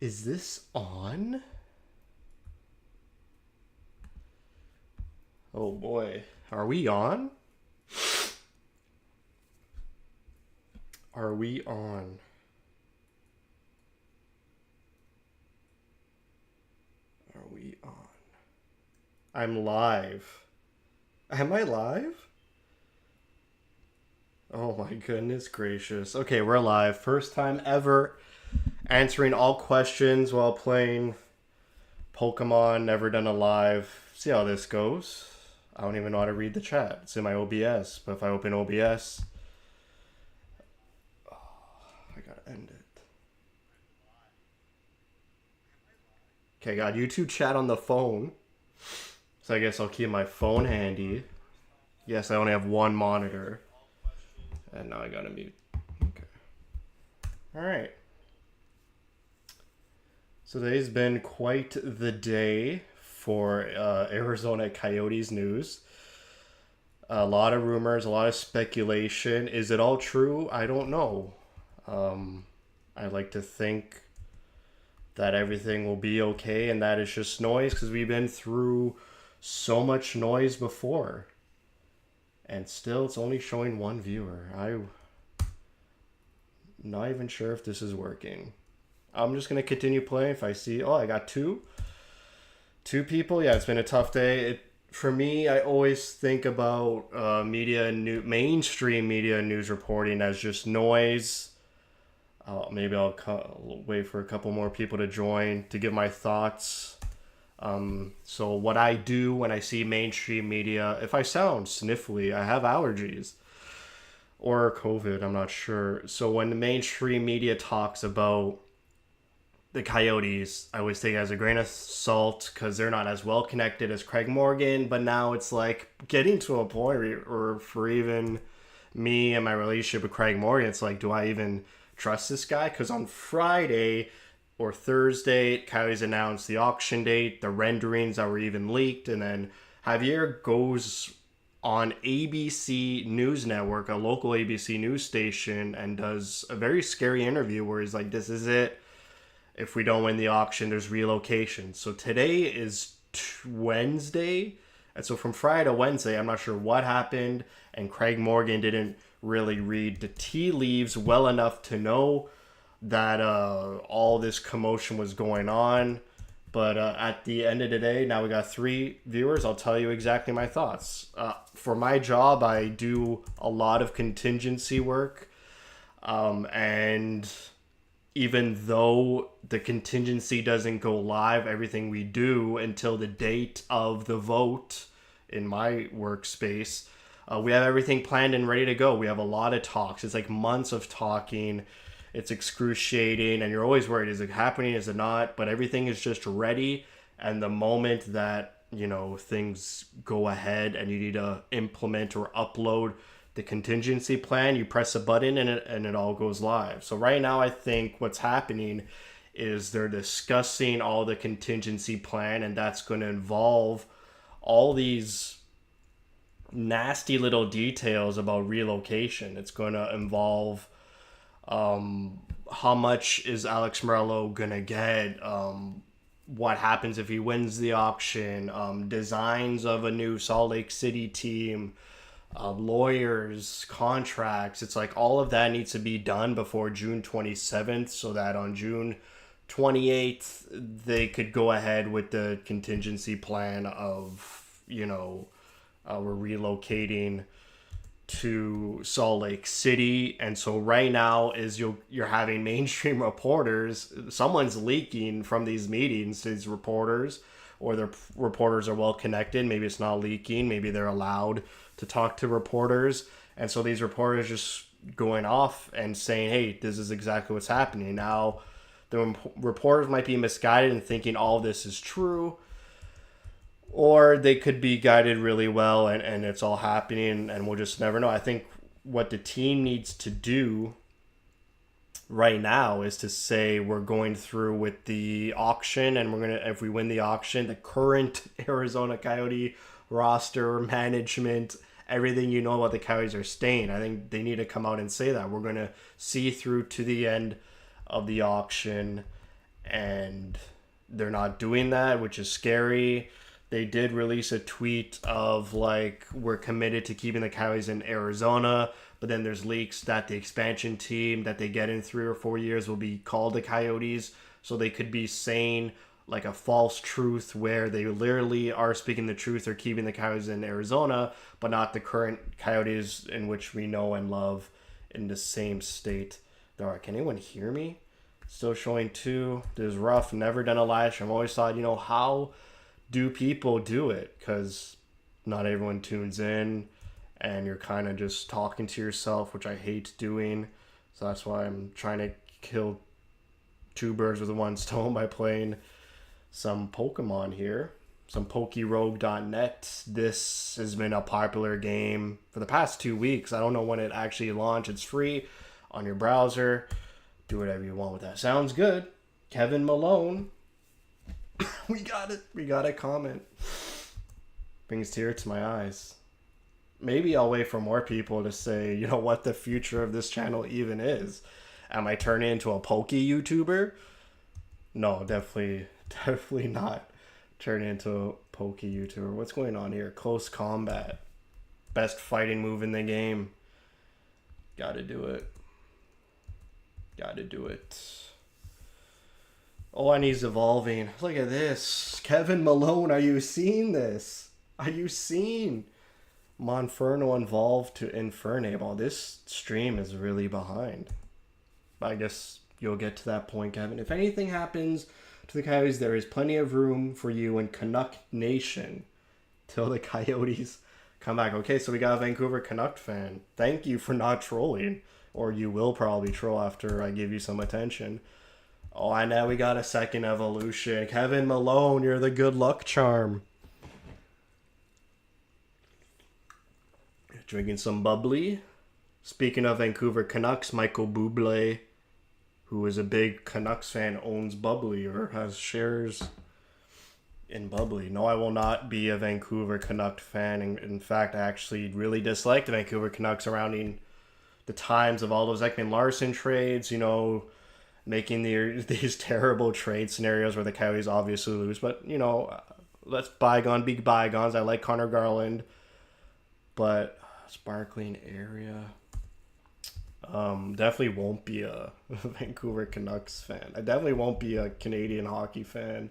Is this on? Oh boy. Are we on? Are we on? Are we on? I'm live. Am I live? Oh my goodness gracious. Okay, we're live. First time ever answering all questions while playing Pokemon. Never done a live. See how this goes. I don't even know how to read the chat. It's in my OBS, but if I open OBS, I gotta end it. Okay, got YouTube chat on the phone. So I guess I'll keep my phone handy. Yes, I only have one monitor. And now I gotta mute. Okay. Alright. So today's been quite the day for Arizona Coyotes news. A lot of rumors, a lot of speculation. Is it all true? I don't know. I like to think that everything will be okay and that it's just noise because we've been through so much noise before. And still, it's only showing one viewer. I'm not even sure if this is working. I'm just gonna continue playing. If I see, oh, I got two people. Yeah, it's been a tough day. For me, I always think about media and mainstream media and news reporting as just noise. Maybe I'll wait for a couple more people to join to give my thoughts. So what I do when I see mainstream media, if I sound sniffly, I have allergies or COVID, I'm not sure. So when the mainstream media talks about the Coyotes, I always take it as a grain of salt because they're not as well connected as Craig Morgan. But now it's like getting to a point or for even me and my relationship with Craig Morgan, it's like, do I even trust this guy? Because on Friday or Thursday, Coyotes announced the auction date, the renderings that were even leaked, and then Javier goes on ABC News Network, a local ABC news station, and does a very scary interview where he's like, this is it. If we don't win the auction, there's relocation. So today is Wednesday. And so from Friday to Wednesday, I'm not sure what happened. And Craig Morgan didn't really read the tea leaves well enough to know that all this commotion was going on. But at the end of the day, now we got 3 viewers. I'll tell you exactly my thoughts. For my job, I do a lot of contingency work. And even though the contingency doesn't go live, everything we do until the date of the vote in my workspace, we have everything planned and ready to go. We have a lot of talks. It's like months of talking. It's excruciating, and you're always worried, is it happening, is it not? But everything is just ready, and the moment that, things go ahead and you need to implement or upload the contingency plan, you press a button and it all goes live. So right now I think what's happening is they're discussing all the contingency plan, and that's going to involve all these nasty little details about relocation. It's going to involve how much is Alex Morello going to get, what happens if he wins the auction, designs of a new Salt Lake City team, lawyers, contracts. It's like all of that needs to be done before June 27th so that on June 28th they could go ahead with the contingency plan of, we're relocating to Salt Lake City. And so right now is you're having mainstream reporters, someone's leaking from these meetings to these reporters, or the reporters are well connected. Maybe it's not leaking, maybe they're allowed to talk to reporters. And so these reporters just going off and saying, hey, this is exactly what's happening. Now the reporters might be misguided and thinking all this is true, or they could be guided really well and it's all happening and we'll just never know. I think what the team needs to do right now is to say we're going through with the auction, and we're going to, if we win the auction, the current Arizona Coyote roster, management, everything you know about the Coyotes are staying. I think they need to come out and say that we're going to see through to the end of the auction, and they're not doing that, which is scary. They did release a tweet of like, we're committed to keeping the Coyotes in Arizona, but then there's leaks that the expansion team that they get in 3 or 4 years will be called the Coyotes, so they could be saying like a false truth where they literally are speaking the truth or keeping the Coyotes in Arizona, but not the current Coyotes in which we know and love in the same state. Can anyone hear me? Still showing 2. This is rough. Never done a live stream. I've always thought, how do people do it? Because not everyone tunes in, and you're kind of just talking to yourself, which I hate doing. So that's why I'm trying to kill 2 birds with 1 stone by playing some Pokemon here. Some PokeRogue.net. This has been a popular game for the past 2 weeks. I don't know when it actually launched. It's free on your browser. Do whatever you want with that. Sounds good. Kevin Malone. We got it. We got a comment. Brings tears to my eyes. Maybe I'll wait for more people to say, what the future of this channel even is. Am I turning into a Poke YouTuber? No, definitely not turning into a Poke YouTuber. What's going on here? Close combat. Best fighting move in the game. Gotta do it. Gotta do it. Oh, and he's evolving. Look at this. Kevin Malone, are you seeing this? Are you seeing Monferno evolved to Infernable? This stream is really behind. I guess you'll get to that point, Kevin. If anything happens to the Coyotes, there is plenty of room for you in Canuck Nation till the Coyotes come back. Okay, so we got a Vancouver Canuck fan. Thank you for not trolling. Or you will probably troll after I give you some attention. Oh, and now we got a second evolution. Kevin Malone, you're the good luck charm. Drinking some bubbly. Speaking of Vancouver Canucks, Michael Bublé, who is a big Canucks fan, owns bubbly or has shares in bubbly. No, I will not be a Vancouver Canucks fan. In fact, I actually really dislike the Vancouver Canucks surrounding the times of all those Ekman-Larsson trades, making these terrible trade scenarios where the Coyotes obviously lose. But, let's bygone be bygones. I like Connor Garland. But sparkling area. Definitely won't be a Vancouver Canucks fan. I definitely won't be a Canadian hockey fan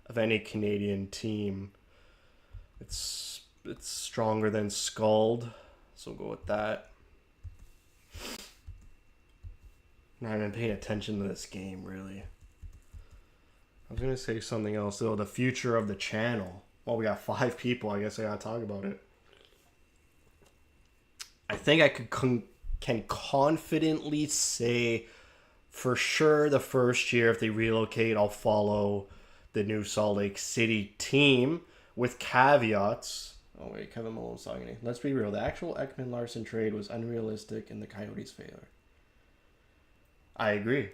of any Canadian team. It's stronger than Scald, so we'll go with that. Not even paying attention to this game, really. I was going to say something else, though. The future of the channel. Well, we got 5 people. I guess I got to talk about it. I think I can confidently say for sure the first year if they relocate, I'll follow the new Salt Lake City team with caveats. Oh, wait. Kevin Malone's talking. Let's be real. The actual Ekman-Larsson trade was unrealistic in the Coyotes' favor. I agree.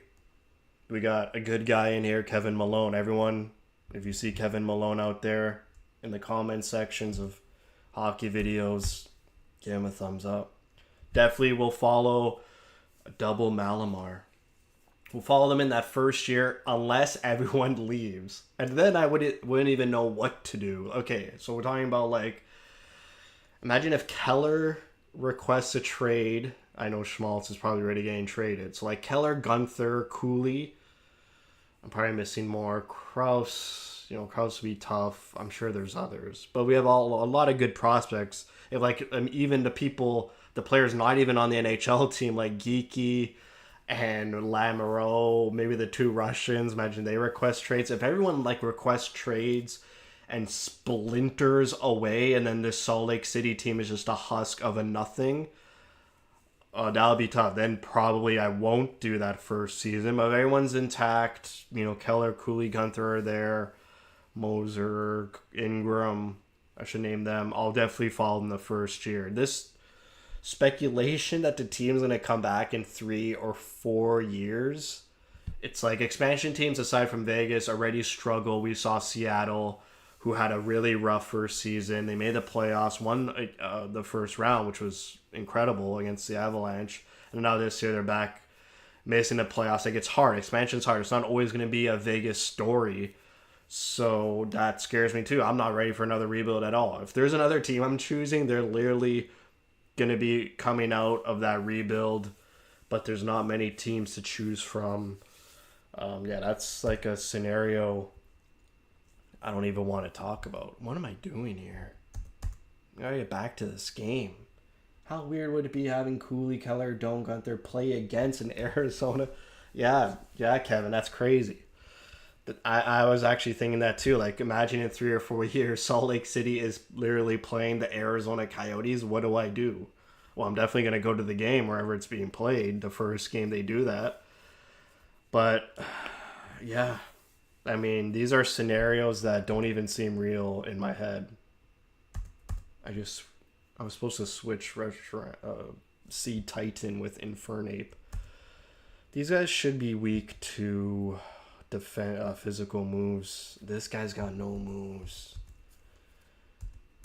We got a good guy in here, Kevin Malone. Everyone, if you see Kevin Malone out there in the comment sections of hockey videos, give him a thumbs up. Definitely will follow Double Malamar. We'll follow them in that first year unless everyone leaves. And then I wouldn't even know what to do. Okay, so we're talking about imagine if Keller requests a trade. I know Schmaltz is probably already getting traded. So Keller, Gunther, Cooley. I'm probably missing more. Kraus, Kraus would be tough. I'm sure there's others. But we have a lot of good prospects. If even the players not even on the NHL team, like Geeky and Lamoureux, maybe the 2 Russians, imagine they request trades. If everyone requests trades and splinters away, and then this Salt Lake City team is just a husk of a nothing, that'll be tough. Then probably I won't do that first season. But if everyone's intact, Keller, Cooley, Gunther are there, Moser, Ingram, I should name them. I'll definitely follow them the first year. This speculation that the team's going to come back in 3 or 4 years, it's expansion teams aside from Vegas already struggle. We saw Seattle, who had a really rough first season. They made the playoffs, won the first round, which was incredible against the Avalanche. And now this year they're back missing the playoffs. Like, it's hard. Expansion's hard. It's not always going to be a Vegas story. So that scares me too. I'm not ready for another rebuild at all. If there's another team I'm choosing, they're literally going to be coming out of that rebuild, but there's not many teams to choose from. Yeah, that's like a scenario I don't even want to talk about. What am I doing here? I gotta get back to this game. How weird would it be having Cooley, Keller, Doan, Gunther play against an Arizona? Yeah, Kevin, that's crazy. But I was actually thinking that too. Like, imagine in 3 or 4 years, Salt Lake City is literally playing the Arizona Coyotes. What do I do? Well, I'm definitely going to go to the game wherever it's being played, the first game they do that. But, yeah. I mean, these are scenarios that don't even seem real in my head. I was supposed to switch restaurant, Sea Titan with Infernape. These guys should be weak to defend physical moves. This guy's got no moves.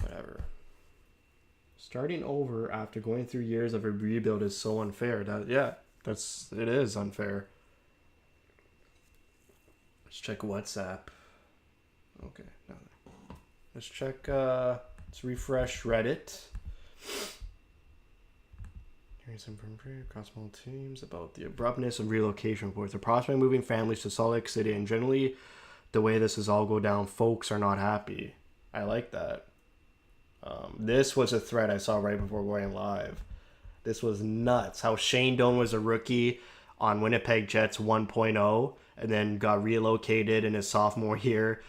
Whatever. Starting over after going through years of a rebuild is so unfair. It is unfair. Let's check WhatsApp. Okay, nothing. Let's check. Let's refresh Reddit. Here's some from across multiple teams about the abruptness of relocation reports. The prospect moving families to Salt Lake City, and generally the way this is all go down, folks are not happy. I like that. This was a thread I saw right before going live. This was nuts. How Shane Doan was a rookie on Winnipeg Jets 1.0 and then got relocated in his sophomore year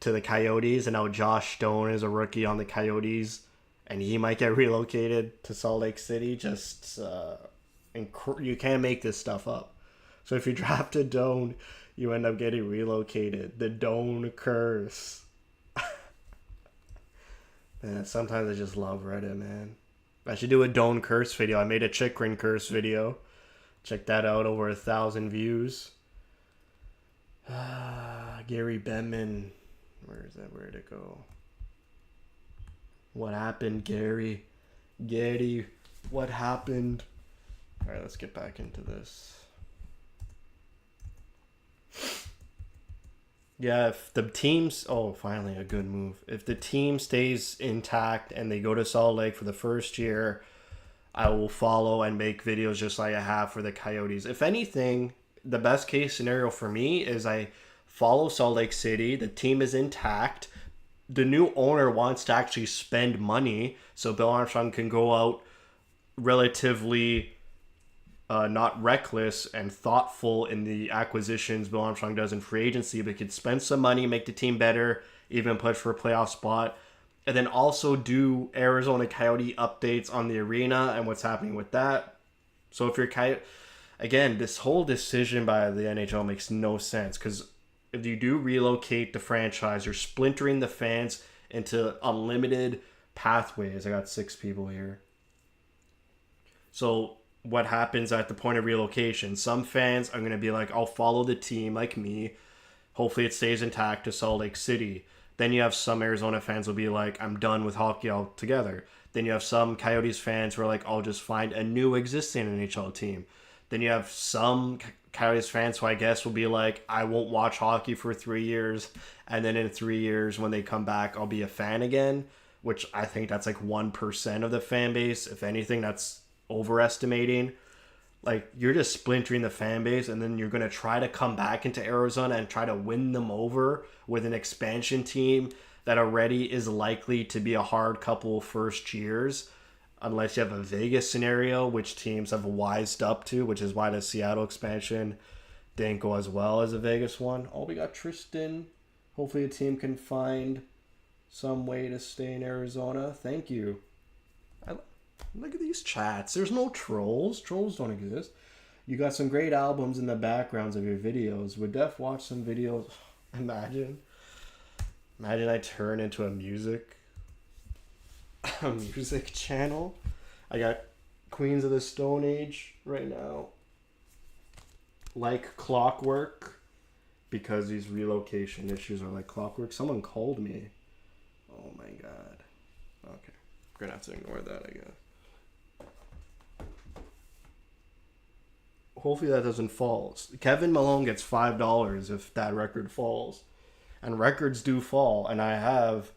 to the Coyotes, and now Josh Stone is a rookie on the Coyotes and he might get relocated to Salt Lake City. Just you can't make this stuff up. So if you drafted Doan, you end up getting relocated. The Doan curse. Man, sometimes I just love Reddit, man. I should do a Doan curse video. I made a Chikrin curse video. Check that out, over 1,000 views. Gary Bettman. Where is that? Where'd it go? What happened, Gary? Gary, what happened? Alright, let's get back into this. Yeah, if the team's... Oh, finally a good move. If the team stays intact and they go to Salt Lake for the first year, I will follow and make videos just like I have for the Coyotes. If anything, the best case scenario for me is I follow Salt Lake City, the team is intact, the new owner wants to actually spend money, so Bill Armstrong can go out relatively not reckless and thoughtful in the acquisitions Bill Armstrong does in free agency, but could spend some money, make the team better, even push for a playoff spot, and then also do Arizona Coyote updates on the arena and what's happening with that. So if you're Coyote, again, this whole decision by the NHL makes no sense, because if you do relocate the franchise, you're splintering the fans into unlimited pathways. I got 6 people here. So what happens at the point of relocation? Some fans are going to be like, I'll follow the team like me. Hopefully it stays intact to Salt Lake City. Then you have some Arizona fans will be like, I'm done with hockey altogether. Then you have some Coyotes fans who are like, I'll just find a new existing NHL team. Then you have some Coyotes fans who I guess will be like, I won't watch hockey for 3 years. And then in 3 years, when they come back, I'll be a fan again, which I think that's like 1% of the fan base. If anything, that's overestimating. Like, you're just splintering the fan base, and then you're going to try to come back into Arizona and try to win them over with an expansion team that already is likely to be a hard couple first years, unless you have a Vegas scenario, which teams have wised up to, which is why the Seattle expansion didn't go as well as the Vegas one. Oh, we got Tristan. Hopefully a team can find some way to stay in Arizona. Thank you. Look at these chats. There's no trolls. Trolls don't exist. You got some great albums in the backgrounds of your videos. Would Def watch some videos? Imagine I turn into a music channel. I got Queens of the Stone Age right now. Like clockwork. Because these relocation issues are like clockwork. Someone called me. Oh my god. Okay. I'm gonna have to ignore that, I guess. hopefully that doesn't fall. Kevin Malone gets $5 if that record falls, and records do fall, and I have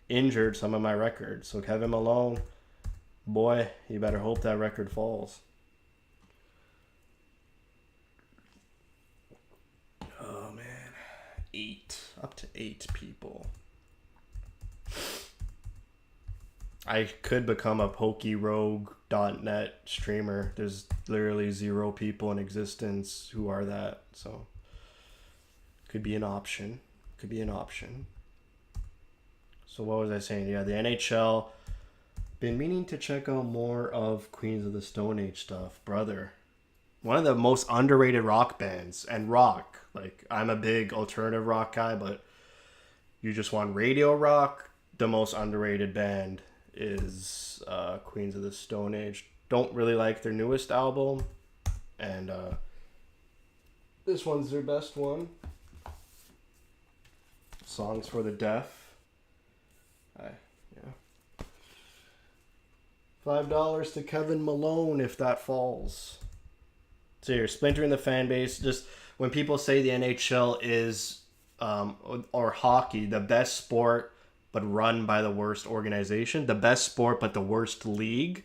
injured some of my records. So Kevin Malone, boy, you better hope that record falls. Oh man, 8, up to 8 people. I could become a PokeRogue.net streamer. There's literally 0 people in existence who are that, so could be an option. Could be an option. So what was I saying? Yeah, the NHL. Been meaning to check out more of Queens of the Stone Age stuff, brother. One of the most underrated rock bands, and rock. Like, I'm a big alternative rock guy, but you just want radio rock. The most underrated band is Queens of the Stone Age. Don't really like their newest album, and this one's their best one. Songs for the Deaf. Yeah. $5 to Kevin Malone if that falls. So you're splintering the fan base. Just when people say the NHL is or hockey, the best sport but run by the worst organization, the best sport but the worst league,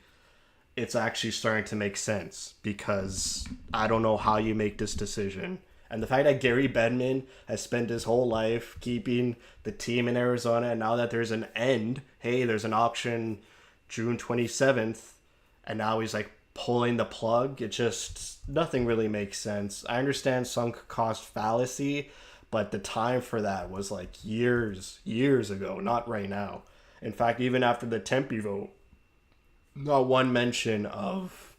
it's actually starting to make sense, because I don't know how you make this decision. And the fact that Gary Bettman has spent his whole life keeping the team in Arizona, and now that there's an end, hey, there's an auction June 27th, and now he's like pulling the plug, it just, nothing really makes sense. I understand sunk cost fallacy, but the time for that was like years ago, not right now. In fact, even after the Tempe vote, not one mention of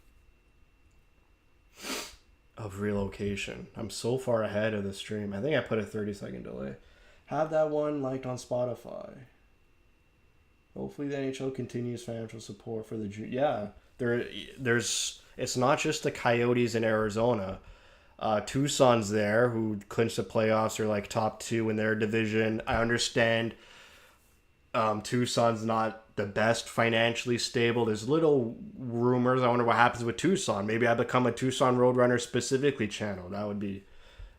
Relocation. I'm so far ahead of the stream. I think I put a 30-second delay. Have that one liked on Spotify. Hopefully the NHL continues financial support for the... Yeah, there's... It's not just the Coyotes in Arizona. Tucson's there, who clinched the playoffs, are like top 2 in their division. I understand Tucson's not the best financially stable. There's little rumors. I wonder what happens with Tucson. Maybe I become a Tucson Roadrunner specifically channel. That would be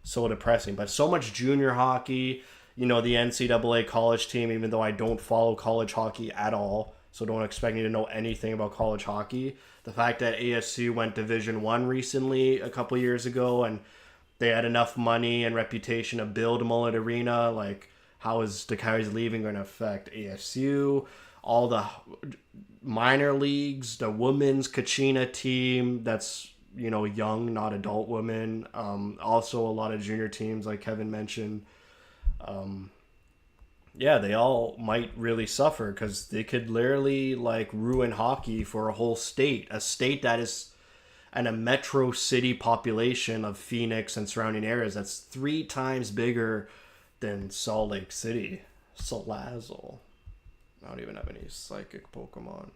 so depressing. But so much junior hockey, the NCAA college team, even though I don't follow college hockey at all, so don't expect me to know anything about college hockey. The fact that ASU went Division I recently, a couple years ago, and they had enough money and reputation to build Mullet Arena, like, how is the Coyotes leaving going to affect ASU? All the minor leagues, the women's Kachina team that's, young, not adult women. Also a lot of junior teams, like Kevin mentioned. Yeah, they all might really suffer, because they could literally like ruin hockey for a whole state. A state that is and a metro city population of Phoenix and surrounding areas that's 3 times bigger than Salt Lake City. Salazzle. I don't even have any psychic Pokemon.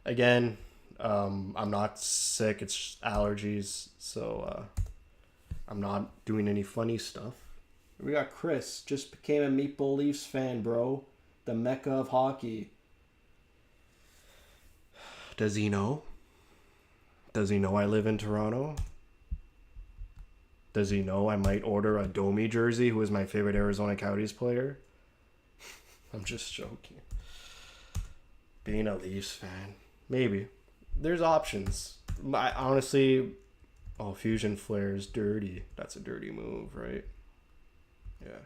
Again, I'm not sick. It's just allergies. So I'm not doing any funny stuff. We got Chris. Just became a Maple Leafs fan, bro. The mecca of hockey. Does he know? Does he know I live in Toronto? Does he know I might order a Domi jersey, who is my favorite Arizona Coyotes player? I'm just joking. Being a Leafs fan. Maybe. There's options. I honestly... Oh, Fusion Flare is dirty. That's a dirty move, right? Yeah.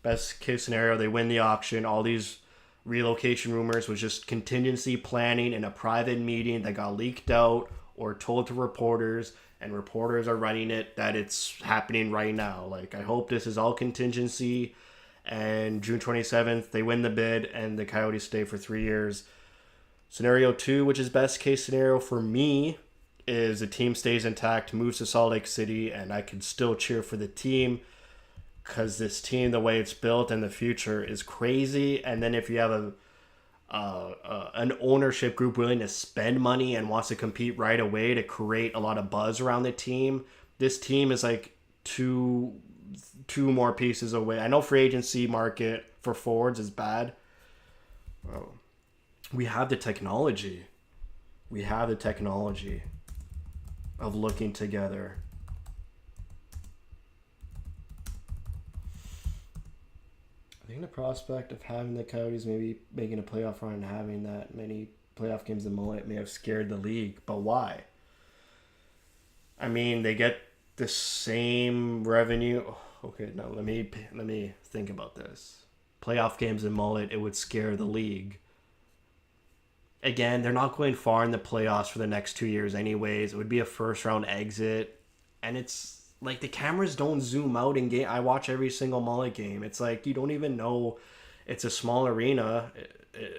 Best case scenario, they win the auction. All these relocation rumors was just contingency planning in a private meeting that got leaked out or told to reporters, and reporters are running it that it's happening right now. Like, I hope this is all contingency, and June 27th, they win the bid, and the Coyotes stay for 3 years. Scenario 2, which is best case scenario for me, is the team stays intact, moves to Salt Lake City, and I can still cheer for the team, because this team, the way it's built in the future, is crazy. And then if you have an ownership group willing to spend money and wants to compete right away to create a lot of buzz around the team, this team is like two more pieces away. I know free agency market for forwards is bad. Oh, we have the technology. of looking together. I think the prospect of having the Coyotes maybe making a playoff run and having that many playoff games in mullet may have scared the league, but why? I mean, they get the same revenue. Okay, now let me think about this. Playoff games in mullet, it would scare the league. Again, they're not going far in the playoffs for the next 2 years anyways. It would be a first round exit. And it's like the cameras don't zoom out in game. I watch every single mullet game. It's like you don't even know it's a small arena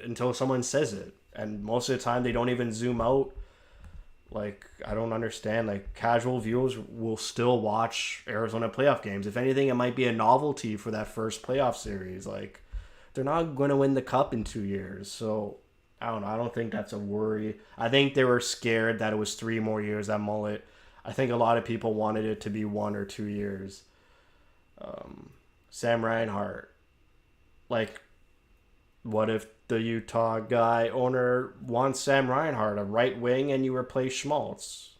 until someone says it. And most of the time they don't even zoom out. Like, I don't understand. Like, casual viewers will still watch Arizona playoff games. If anything, it might be a novelty for that first playoff series. Like, they're not going to win the cup in 2 years. So, I don't know. I don't think that's a worry. I think they were scared that it was 3 more years at mullet. I think a lot of people wanted it to be 1 or 2 years. Sam Reinhart. Like, what if the Utah guy owner wants Sam Reinhart, a right wing, and you replace Schmaltz?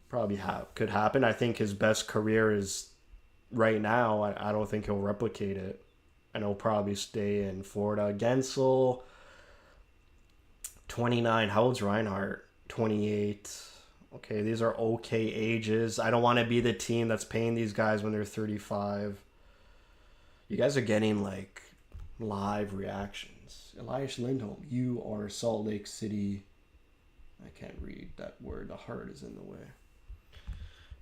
Probably could happen. I think his best career is right now. I don't think he'll replicate it. And he'll probably stay in Florida. Gensel, 29. How old's Reinhart? 28. Okay, these are okay ages. I don't want to be the team that's paying these guys when they're 35. You guys are getting, like, live reactions. Elias Lindholm, you are Salt Lake City. I can't read that word. The heart is in the way.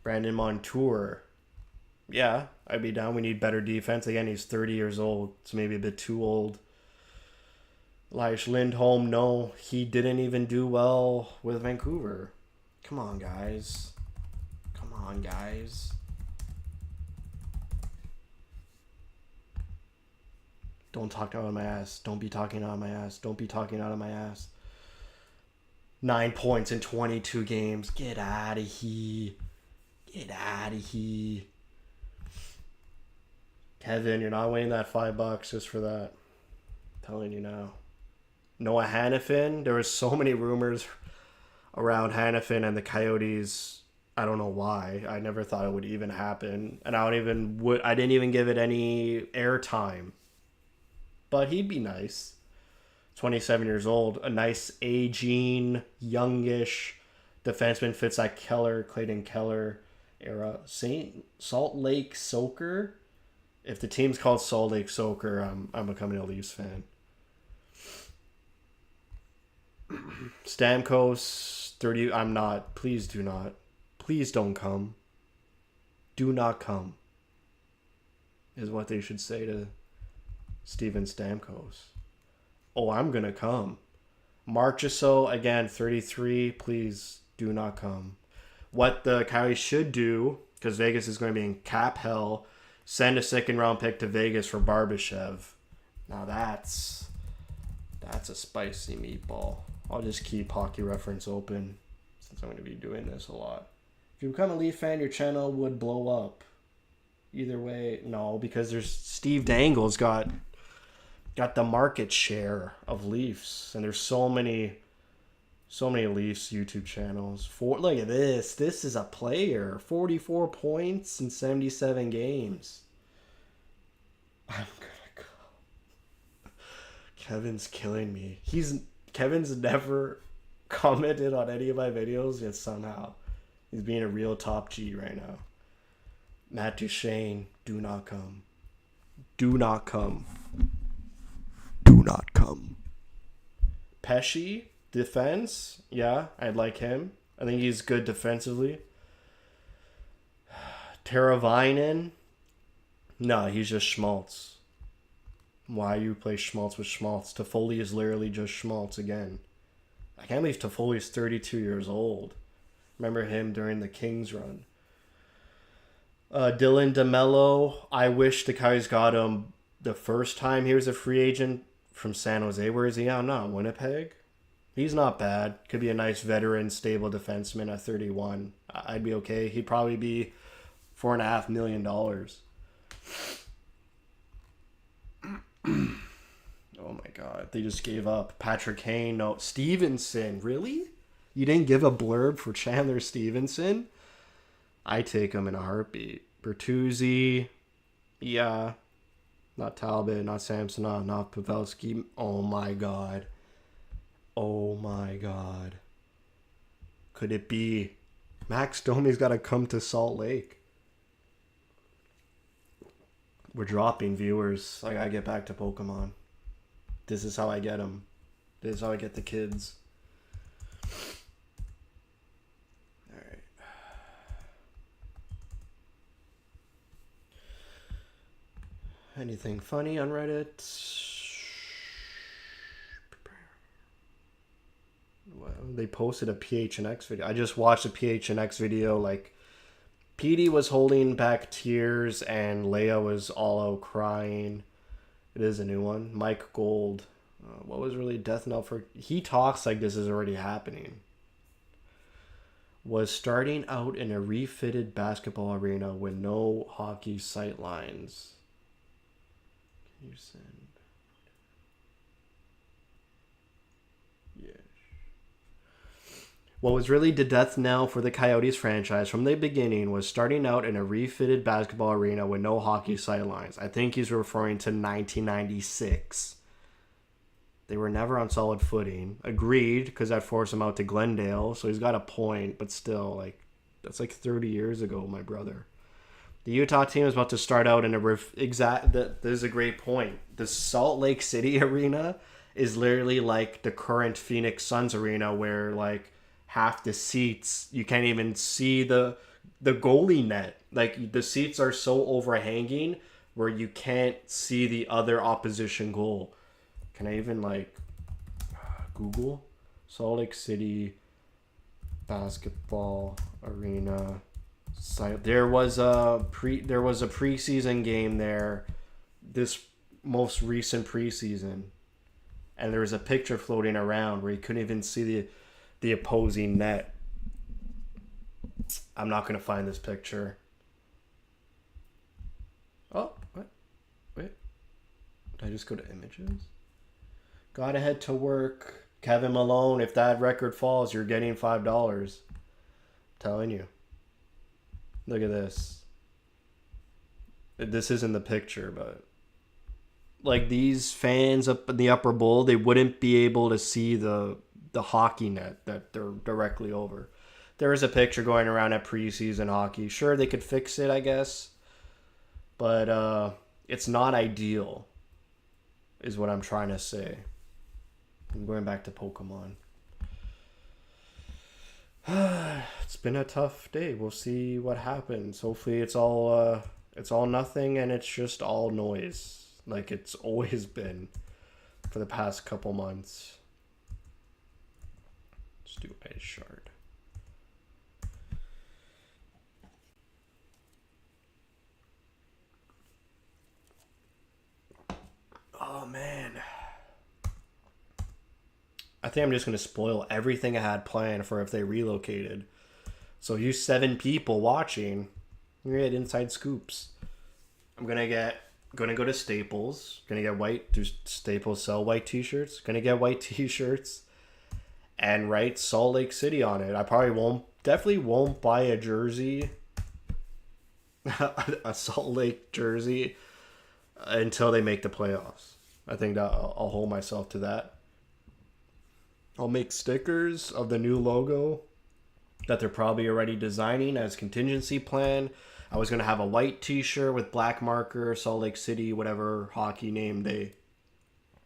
Brandon Montour. Yeah, I'd be down. We need better defense. Again, he's 30 years old. It's maybe a bit too old. Elias Lindholm, no. He didn't even do well with Vancouver. Come on, guys. Come on, guys. Don't talk out of my ass. Don't be talking out of my ass. Don't be talking out of my ass. 9 points in 22 games. Get out of here. Get out of here. Kevin, you're not winning that $5 just for that. I'm telling you now. Noah Hannafin. There were so many rumors around Hannafin and the Coyotes. I don't know why. I never thought it would even happen. And I didn't even give it any airtime. But he'd be nice. 27 years old. A nice aging, youngish defenseman. Fits that Clayton Keller era. Salt Lake Soaker. If the team's called Salt Lake Soaker, I'm becoming a Leafs fan. Stamkos, 30. I'm not. Please do not. Please don't come. Do not come. Is what they should say to Steven Stamkos. Oh, I'm going to come. Marchessault, again, 33. Please do not come. What the Coyotes should do, because Vegas is going to be in cap hell, send a second-round pick to Vegas for Barbashev. Now that's a spicy meatball. I'll just keep Hockey Reference open since I'm going to be doing this a lot. If you become a Leaf fan, your channel would blow up. Either way, no, because there's Steve Dangle's got the market share of Leafs, and there's so many Leafs YouTube channels. Look at this. This is a player. 44 points in 77 games. I'm gonna go. Kevin's killing me. Kevin's never commented on any of my videos, yet somehow he's being a real top G right now. Matt Duchene, do not come. Do not come. Do not come. Pesci, defense. Yeah, I'd like him. I think he's good defensively. Teravainen. No, he's just Schmaltz. Why you play Schmaltz with Schmaltz? Toffoli is literally just Schmaltz again. I can't believe Toffoli's 32 years old. Remember him during the Kings run. Dylan DeMello. I wish the Coyotes got him the first time he was a free agent from San Jose. Where is he now? Not Winnipeg. He's not bad. Could be a nice veteran, stable defenseman at 31. I'd be okay. He'd probably be $4.5 million. Oh my God. They just gave up. Patrick Kane. No. Stevenson. Really? You didn't give a blurb for Chandler Stevenson? I take him in a heartbeat. Bertuzzi, yeah. Not Talbot, not Samsonov, not Pavelski. Oh my god. Oh my god. Could it be? Max Domi's got to come to Salt Lake. We're dropping viewers. I gotta get back to Pokemon. This is how I get them. This is how I get the kids. Alright. Anything funny on Reddit? Well, they posted a PHNX video. I just watched a PHNX video. Like, Petey was holding back tears and Leia was all out crying. It is a new one. Mike Gold. What was really Death Knell for? He talks like this is already happening. Was starting out in a refitted basketball arena with no hockey sight lines. Can you send? Yes. What was really the death knell for the Coyotes franchise from the beginning was starting out in a refitted basketball arena with no hockey sidelines. I think he's referring to 1996. They were never on solid footing. Agreed, because that forced him out to Glendale, so he's got a point, but still, like, that's like 30 years ago, my brother. The Utah team is about to start out in a this is a great point. The Salt Lake City arena is literally like the current Phoenix Suns arena, where like half the seats you can't even see the goalie net. Like, the seats are so overhanging where you can't see the other opposition goal. Can I even like Google Salt Lake City basketball arena site? There was a preseason game there, this most recent preseason, and there was a picture floating around where you couldn't even see the opposing net. I'm not gonna find this picture. Oh, what? Wait. Did I just go to images? Gotta head to work. Kevin Malone, if that record falls, you're getting $5. Telling you. Look at this. This isn't the picture, but like, these fans up in the upper bowl, they wouldn't be able to see the hockey net that they're directly over. There is a picture going around at preseason hockey. Sure, they could fix it, I guess, but it's not ideal, is what I'm trying to say. I'm going back to Pokemon. It's been a tough day. We'll see what happens. Hopefully it's all nothing and it's just all noise, like it's always been for the past couple months. Let's do Ice Shard. Oh man, I think I'm just going to spoil everything I had planned for if they relocated. So you 7 people watching, you're going to get inside scoops. I'm going to go to Staples. Going to get white. Do Staples sell white t-shirts? Going to get white t-shirts and write Salt Lake City on it. I definitely won't buy a jersey, a Salt Lake jersey, until they make the playoffs. I think that I'll hold myself to that. I'll make stickers of the new logo that they're probably already designing as contingency plan. I was going to have a white t-shirt with black marker, Salt Lake City, whatever hockey name they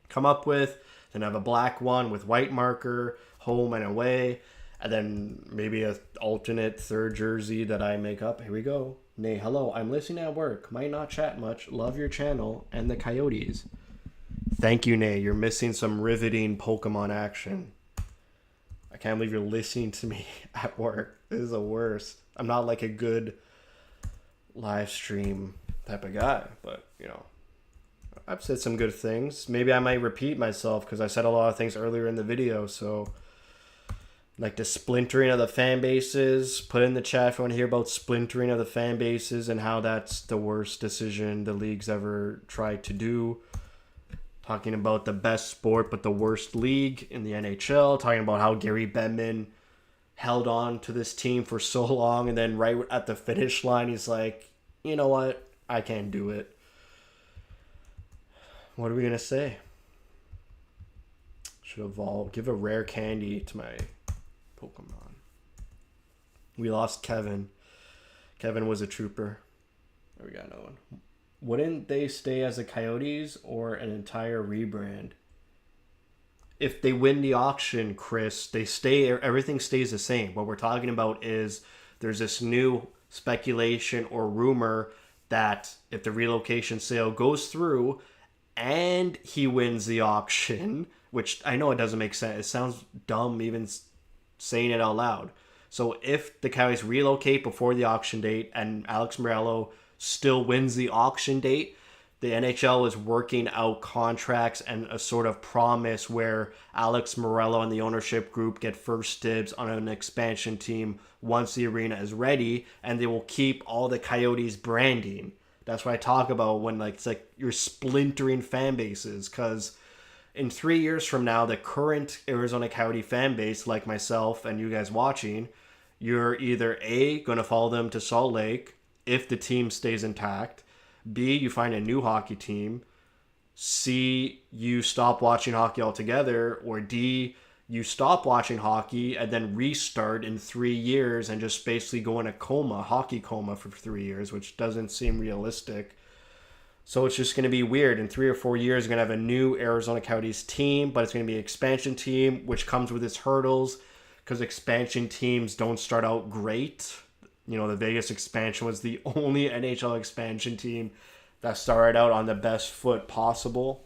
come up with. Then have a black one with white marker, home and away. And then maybe an alternate third jersey that I make up. Here we go. Nay, hello, I'm listening at work. Might not chat much. Love your channel and the Coyotes. Thank you, Nay. You're missing some riveting Pokemon action. I can't believe you're listening to me at work. This is the worst. I'm not like a good live stream type of guy, but you know, I've said some good things. Maybe I might repeat myself because I said a lot of things earlier in the video. So, like the splintering of the fan bases, put in the chat if you want to hear about splintering of the fan bases and how that's the worst decision the league's ever tried to do. Talking about the best sport but the worst league in the NHL. Talking about how Gary Bettman held on to this team for so long, and then right at the finish line, he's like, you know what? I can't do it. What are we going to say? Should evolve. Give a rare candy to my Pokemon. We lost Kevin. Kevin was a trooper. We got no one. Wouldn't they stay as the Coyotes or an entire rebrand? If they win the auction, Chris, they stay. Everything stays the same. What we're talking about is there's this new speculation or rumor that if the relocation sale goes through and he wins the auction, which I know it doesn't make sense. It sounds dumb even saying it out loud. So if the Coyotes relocate before the auction date and Alex Morello still wins the auction date, the NHL is working out contracts and a sort of promise where Alex Morello and the ownership group get first dibs on an expansion team once the arena is ready, and they will keep all the Coyotes branding. That's what I talk about when it's like you're splintering fan bases, because in 3 years from now, the current Arizona Coyote fan base, like myself and you guys watching, you're either A, going to follow them to Salt Lake if the team stays intact, B, you find a new hockey team, C, you stop watching hockey altogether, or D, you stop watching hockey and then restart in 3 years and just basically go in a coma, hockey coma for 3 years, which doesn't seem realistic. So it's just going to be weird. In 3 or 4 years, you're going to have a new Arizona Coyotes team, but it's going to be an expansion team, which comes with its hurdles because expansion teams don't start out great. You know, the Vegas expansion was the only NHL expansion team that started out on the best foot possible.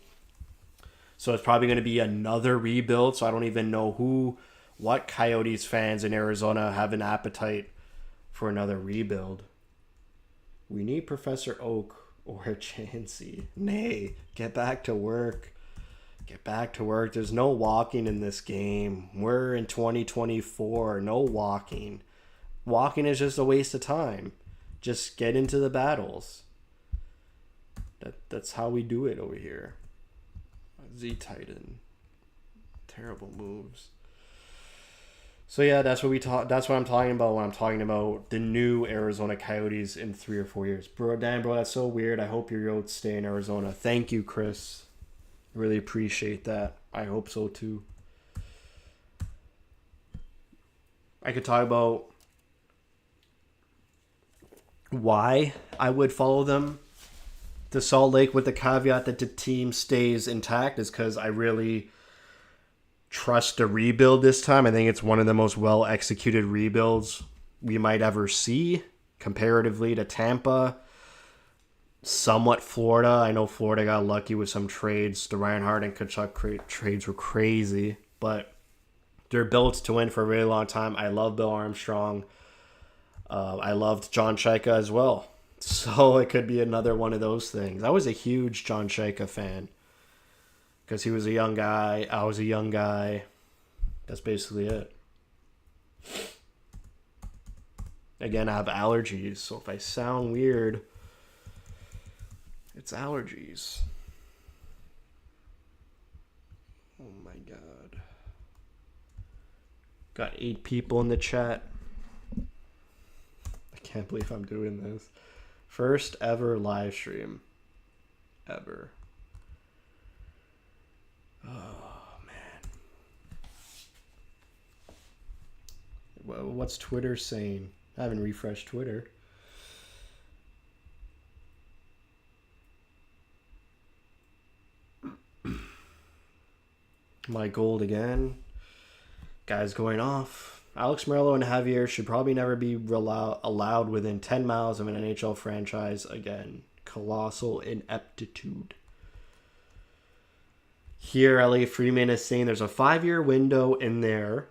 So it's probably going to be another rebuild. So I don't even know what Coyotes fans in Arizona have an appetite for another rebuild. We need Professor Oak or Chansey. Nay, get back to work. Get back to work. There's no walking in this game. We're in 2024. No walking. Walking is just a waste of time. Just get into the battles. That's how we do it over here. Z-Titan. Terrible moves. So yeah, that's what I'm talking about when I'm talking about the new Arizona Coyotes in 3 or 4 years. Bro, that's so weird. I hope your Yotes stay in Arizona. Thank you, Chris. Really appreciate that. I hope so too. I could talk about why I would follow them to Salt Lake with the caveat that the team stays intact is because I really trust a rebuild this time. I think it's one of the most well-executed rebuilds we might ever see comparatively to Tampa. Somewhat Florida. I know Florida got lucky with some trades. The Reinhardt and Kachuk trades were crazy, but they're built to win for a really long time. I love Bill Armstrong. I loved John Shaika as well. So it could be another one of those things. I was a huge John Shaika fan because he was a young guy. I was a young guy. That's basically it. Again, I have allergies, so if I sound weird, it's allergies. Oh my god. Got 8 people in the chat. I can't believe I'm doing this. First ever live stream. Ever. Oh, man. What's Twitter saying? I haven't refreshed Twitter. My gold again. Guys going off. Alex Morello and Javier should probably never be allowed within 10 miles of an NHL franchise again. Colossal ineptitude. Here, LA Freeman is saying there's a 5-year window in there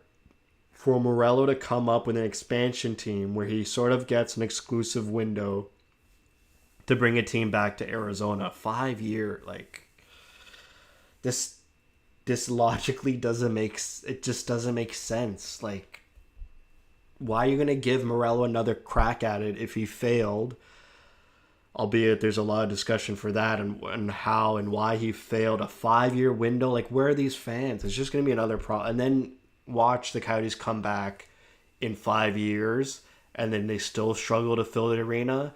for Morello to come up with an expansion team where he sort of gets an exclusive window to bring a team back to Arizona. 5-year, this logically doesn't make sense. Why are you going to give Morello another crack at it if he failed? Albeit there's a lot of discussion for that and how and why he failed. A 5-year window. Where are these fans? It's just going to be another problem. And then watch the Coyotes come back in 5 years, and then they still struggle to fill the arena.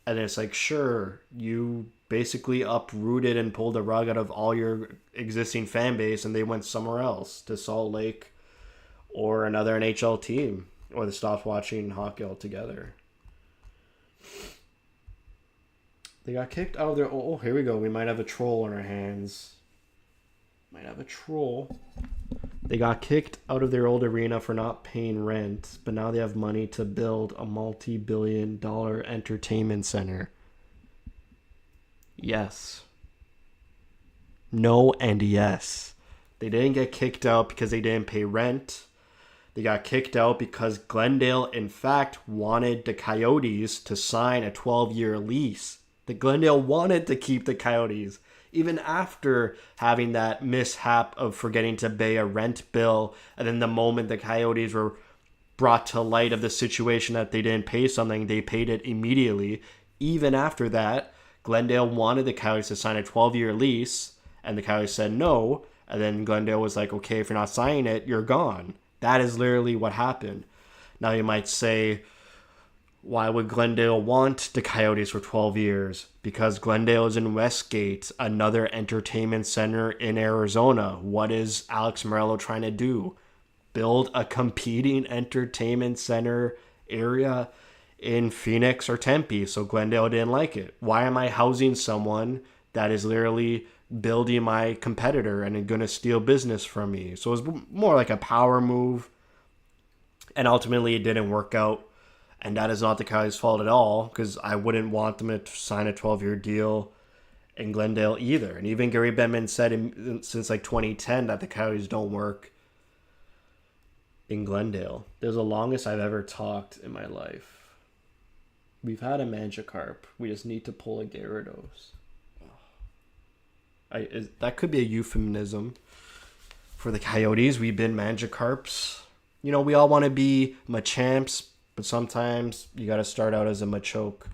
And it's like, sure, you basically uprooted and pulled the rug out of all your existing fan base, and they went somewhere else to Salt Lake or another NHL team, or they stopped watching hockey altogether. They got kicked out of their... Oh, here we go. We might have a troll on our hands. Might have a troll. They got kicked out of their old arena for not paying rent, but now they have money to build a multi-billion-dollar entertainment center. Yes. No and yes. They didn't get kicked out because they didn't pay rent. They got kicked out because Glendale, in fact, wanted the Coyotes to sign a 12-year lease. The Glendale wanted to keep the Coyotes, even after having that mishap of forgetting to pay a rent bill. And then the moment the Coyotes were brought to light of the situation that they didn't pay something, they paid it immediately. Even after that, Glendale wanted the Coyotes to sign a 12-year lease, and the Coyotes said no. And then Glendale was like, okay, if you're not signing it, you're gone. That is literally what happened. Now you might say, why would Glendale want the Coyotes for 12 years? Because Glendale is in Westgate, another entertainment center in Arizona. What is Alex Morello trying to do? Build a competing entertainment center area in Phoenix or Tempe. So Glendale didn't like it. Why am I housing someone that is literally building my competitor and going to steal business from me? So it was more like a power move. And ultimately it didn't work out. And that is not the Coyotes' fault at all, because I wouldn't want them to sign a 12-year deal in Glendale either. And even Gary Bettman said since like 2010 that the Coyotes don't work in Glendale. There's the longest I've ever talked in my life. We've had a Magikarp. We just need to pull a Gyarados. That could be a euphemism for the Coyotes. We've been Magikarps. You know, we all want to be Machamps, but sometimes you got to start out as a Machoke.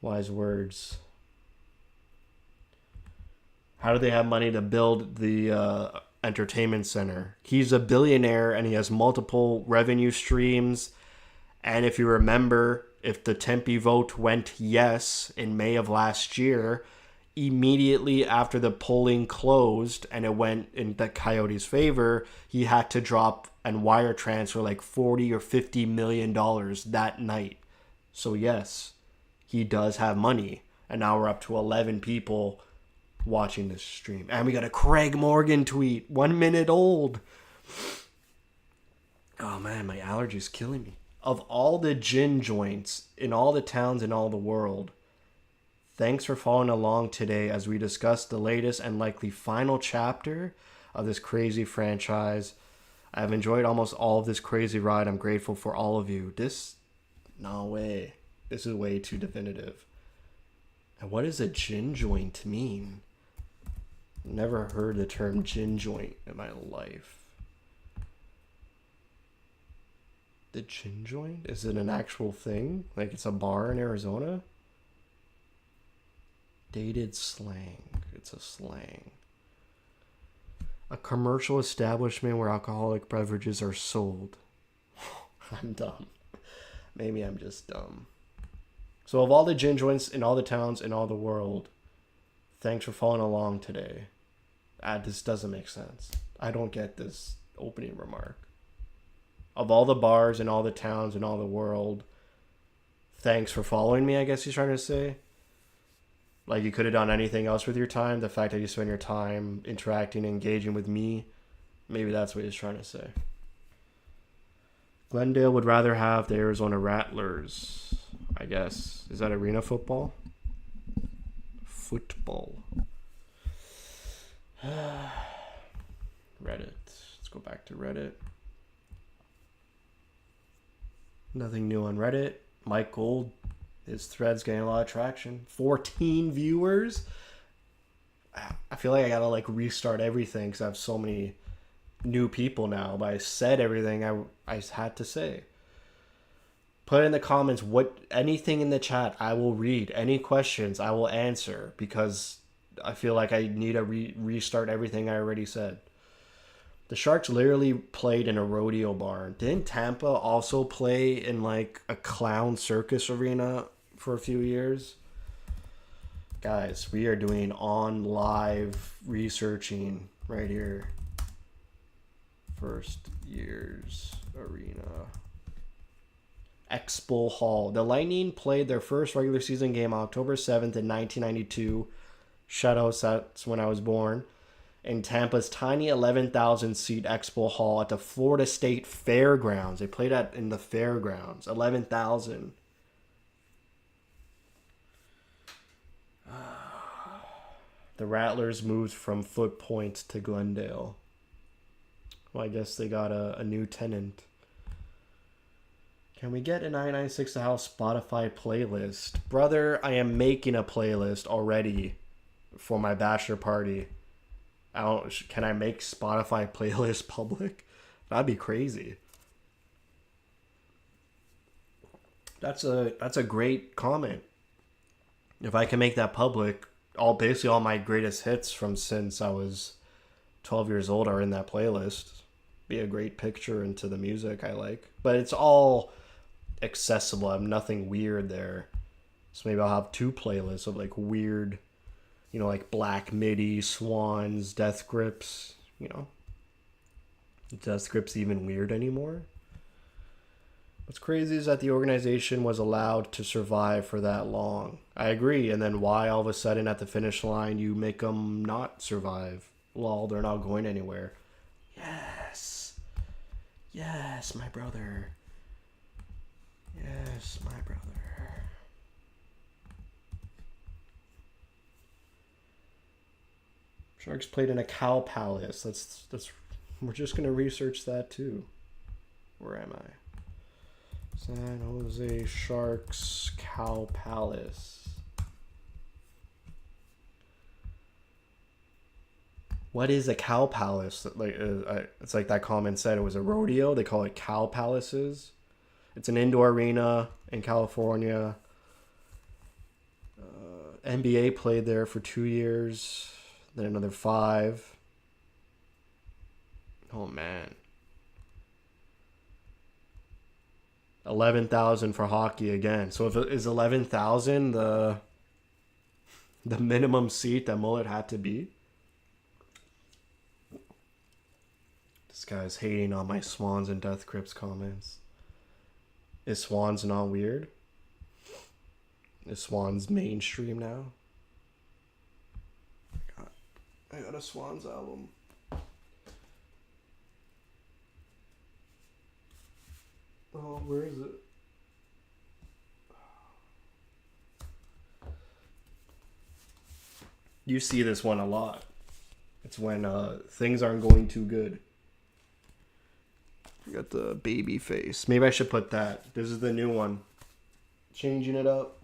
Wise words. How do they have money to build the entertainment center? He's a billionaire and he has multiple revenue streams. And if you remember, if the Tempe vote went yes in May of last year, immediately after the polling closed and it went in the Coyotes' favor, he had to drop and wire transfer like $40 or $50 million that night. So yes, he does have money. And now we're up to 11 people watching this stream. And we got a Craig Morgan tweet, 1 minute old. Oh man, my allergies killing me. Of all the gin joints in all the towns in all the world, thanks for following along today as we discuss the latest and likely final chapter of this crazy franchise. I've enjoyed almost all of this crazy ride. I'm grateful for all of you. No way. This is way too definitive. And what does a gin joint mean? Never heard the term gin joint in my life. The gin joint? Is it an actual thing? Like it's a bar in Arizona? Dated slang. It's a slang. A commercial establishment where alcoholic beverages are sold. I'm dumb. Maybe I'm just dumb. So of all the gin joints in all the towns in all the world, thanks for following along today. This doesn't make sense. I don't get this opening remark. Of all the bars in all the towns in all the world, thanks for following me, I guess he's trying to say. Like you could have done anything else with your time. The fact that you spend your time interacting, engaging with me, maybe that's what he's trying to say. Glendale would rather have the Arizona Rattlers, I guess. Is that arena football? Football. Reddit. Let's go back to Reddit. Nothing new on Reddit. Mike Gold. His thread's getting a lot of traction. 14 viewers. I feel like I gotta like restart everything because I have so many new people now. But I said everything I had to say. Put in the comments anything in the chat. I will read. Any questions I will answer because I feel like I need to restart everything I already said. The Sharks literally played in a rodeo barn. Didn't Tampa also play in like a clown circus arena for a few years? Guys, we are doing on live researching right here. First year's arena. Expo Hall. The Lightning played their first regular season game October 7th in 1992. Shutouts, that's when I was born. In Tampa's tiny 11,000 seat Expo Hall at the Florida State Fairgrounds. They played in the fairgrounds. 11,000. The Rattlers moved from Foot Point to Glendale. Well, I guess they got a new tenant. Can we get a 996 The House Spotify playlist? Brother, I am making a playlist already for my bachelor party. Can I make Spotify playlist public? That'd be crazy. That's a great comment. If I can make that public, basically all my greatest hits from since I was 12 years old are in that playlist. Be a great picture into the music I like. But it's all accessible. I have nothing weird there. So maybe I'll have two playlists of like weird, like Black Midi, Swans, Death Grips, Death Grips even weird anymore? What's crazy is that the organization was allowed to survive for that long. I agree. And then why all of a sudden at the finish line you make them not survive? Lol, they're not going anywhere. Yes. Yes, my brother. Yes, my brother. Sharks played in a cow palace. That's. We're just gonna research that too. Where am I? San Jose Sharks Cow Palace. What is a cow palace? Like it's like that comment said. It was a rodeo. They call it cow palaces. It's an indoor arena in California. NBA played there for 2 years. Then another 5. Oh man. 11,000 for hockey again. So if it is 11,000 the minimum seat that Mullet had to be. This guy's hating on my Swans and Death Grips comments. Is Swans not weird? Is Swans mainstream now? I got a Swans album. Oh, where is it? You see this one a lot. It's when things aren't going too good. You got the baby face. Maybe I should put that. This is the new one. Changing it up.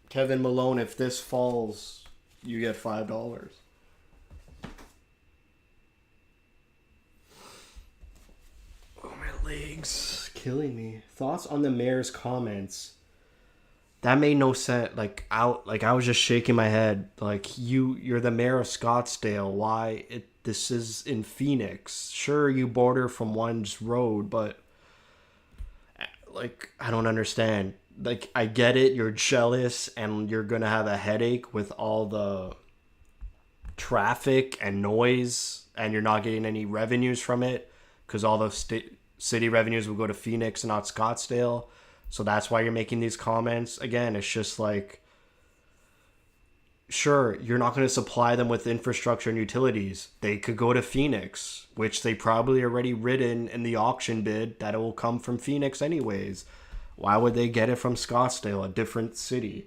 Kevin Malone, if this falls, you get $5. Oh, my legs killing me. Thoughts on the mayor's comments? That made no sense. I was just shaking my head. Like you're the mayor of Scottsdale. Why this is in Phoenix? Sure, you border from one's road, but I don't understand. I get it. You're jealous and you're gonna have a headache with all the traffic and noise, and you're not getting any revenues from it because all the city revenues will go to Phoenix and not Scottsdale. So that's why you're making these comments. Again, it's just sure, you're not going to supply them with infrastructure and utilities. They could go to Phoenix, which they probably already written in the auction bid that it will come from Phoenix anyways. Why would they get it from Scottsdale, a different city?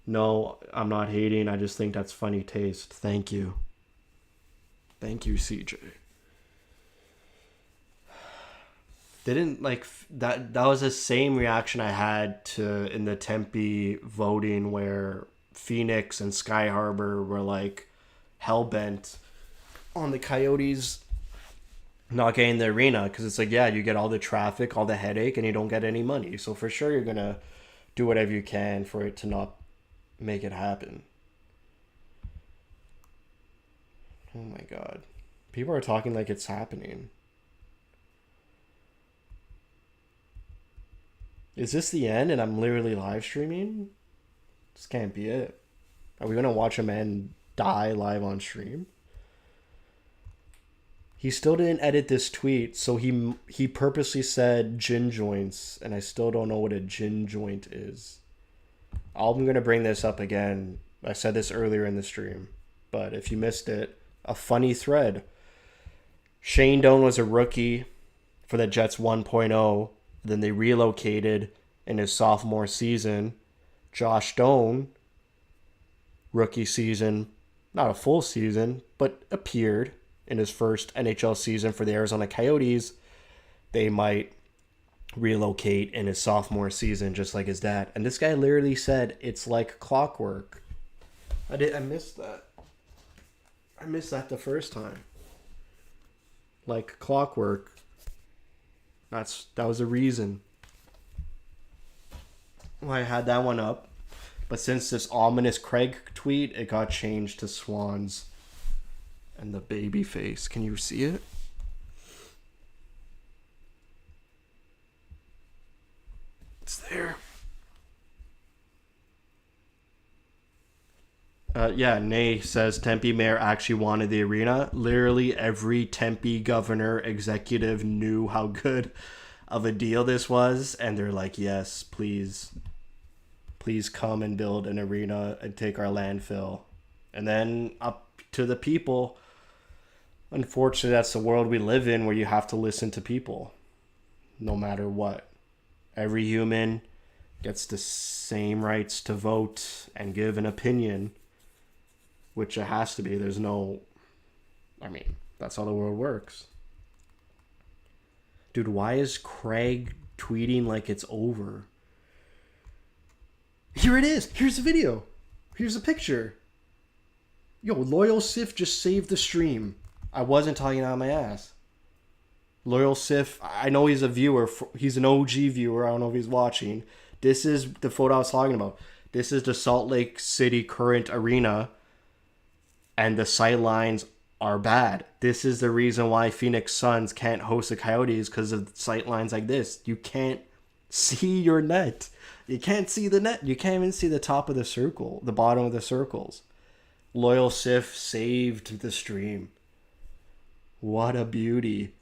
No, I'm not hating. I just think that's funny taste. Thank you. Thank you, CJ. Didn't that was the same reaction I had to in the Tempe voting where Phoenix and Sky Harbor were hell-bent on the Coyotes not getting the arena, because it's you get all the traffic, all the headache, and you don't get any money. So for sure you're gonna do whatever you can for it to not make it happen. Oh my god. People are talking like it's happening. Is this the end and I'm literally live streaming? This can't be it. Are we gonna watch a man die live on stream? He still didn't edit this tweet, so he purposely said gin joints, and I still don't know what a gin joint is. I'm gonna bring this up again. I said this earlier in the stream, but if you missed it, a funny thread. Shane Doan was a rookie for the Jets 1.0. Then they relocated in his sophomore season. Josh Doan, rookie season, not a full season, but appeared in his first NHL season for the Arizona Coyotes. They might relocate in his sophomore season just like his dad. And this guy literally said it's like clockwork. I missed that. I missed that the first time. Like clockwork. That was the reason why I had that one up. But since this ominous Craig tweet, it got changed to Swans and the baby face. Can you see it? It's there. Yeah, Nay says Tempe mayor actually wanted the arena. Literally every Tempe governor executive knew how good of a deal this was, and they're like, yes, please come and build an arena and take our landfill. And then up to the people. Unfortunately, that's the world we live in, where you have to listen to people no matter what. Every human gets the same rights to vote and give an opinion, which it has to be. There's no... I mean, that's how the world works. Dude, why is Craig tweeting like it's over? Here it is. Here's the video. Here's a picture. Yo, Loyal Sif just saved the stream. I wasn't talking out of my ass. Loyal Sif, I know he's a viewer. He's an OG viewer. I don't know if he's watching. This is the photo I was talking about. This is the Salt Lake City current arena. And the sightlines are bad. This is the reason why Phoenix Suns can't host the Coyotes, because of sightlines like this. You can't see your net. You can't see the net. You can't even see the top of the circle, the bottom of the circles. Loyal Sif saved the stream. What a beauty.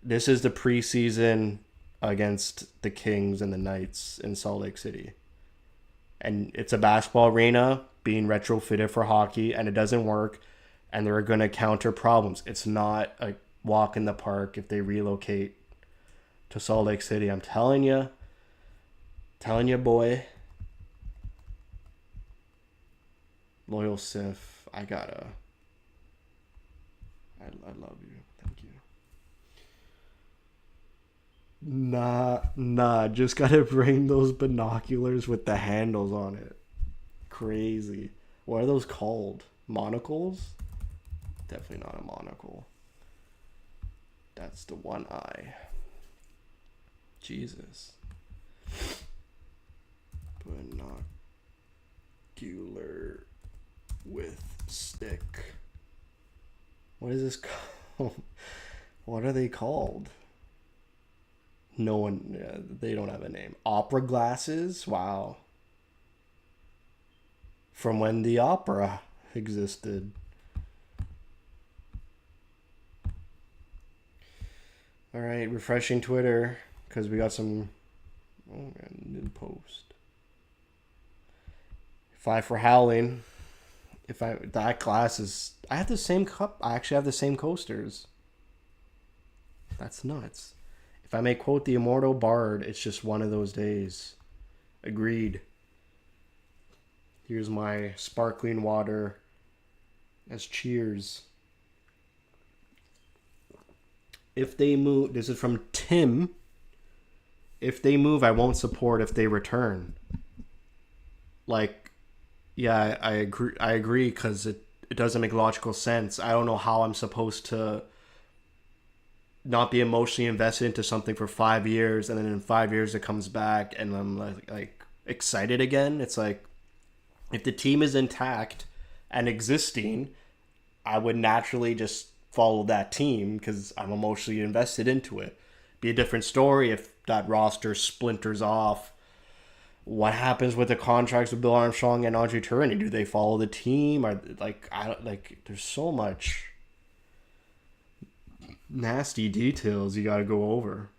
This is the preseason against the Kings and the Knights in Salt Lake City. And it's a basketball arena being retrofitted for hockey, and it doesn't work, and they're going to counter problems. It's not a walk in the park if they relocate to Salt Lake City. I'm telling you, boy. Loyal Sif, I love you. Thank you. Nah, just gotta bring those binoculars with the handles on it. Crazy. What are those called? Monocles? Definitely not a monocle. That's the one eye. Jesus. Binocular with stick. What is this called? What are they called? No one, they don't have a name. Opera glasses? Wow. From when the opera existed. All right, refreshing Twitter because we got some new post. 5 for Howling. That glass is, I have the same cup. I actually have the same coasters. That's nuts. If I may quote the immortal bard, it's just one of those days. Agreed. Here's my sparkling water as cheers. If they move, this is from Tim. If they move, I won't support if they return. Like, yeah, I agree because it doesn't make logical sense. I don't know how I'm supposed to not be emotionally invested into something for 5 years, and then in 5 years it comes back and I'm like excited again. It's like, if the team is intact and existing, I would naturally just follow that team because I'm emotionally invested into it. Be a different story if that roster splinters off. What happens with the contracts with Bill Armstrong and Andre Tourigny? Do they follow the team? Or like I don't like. There's so much nasty details you got to go over.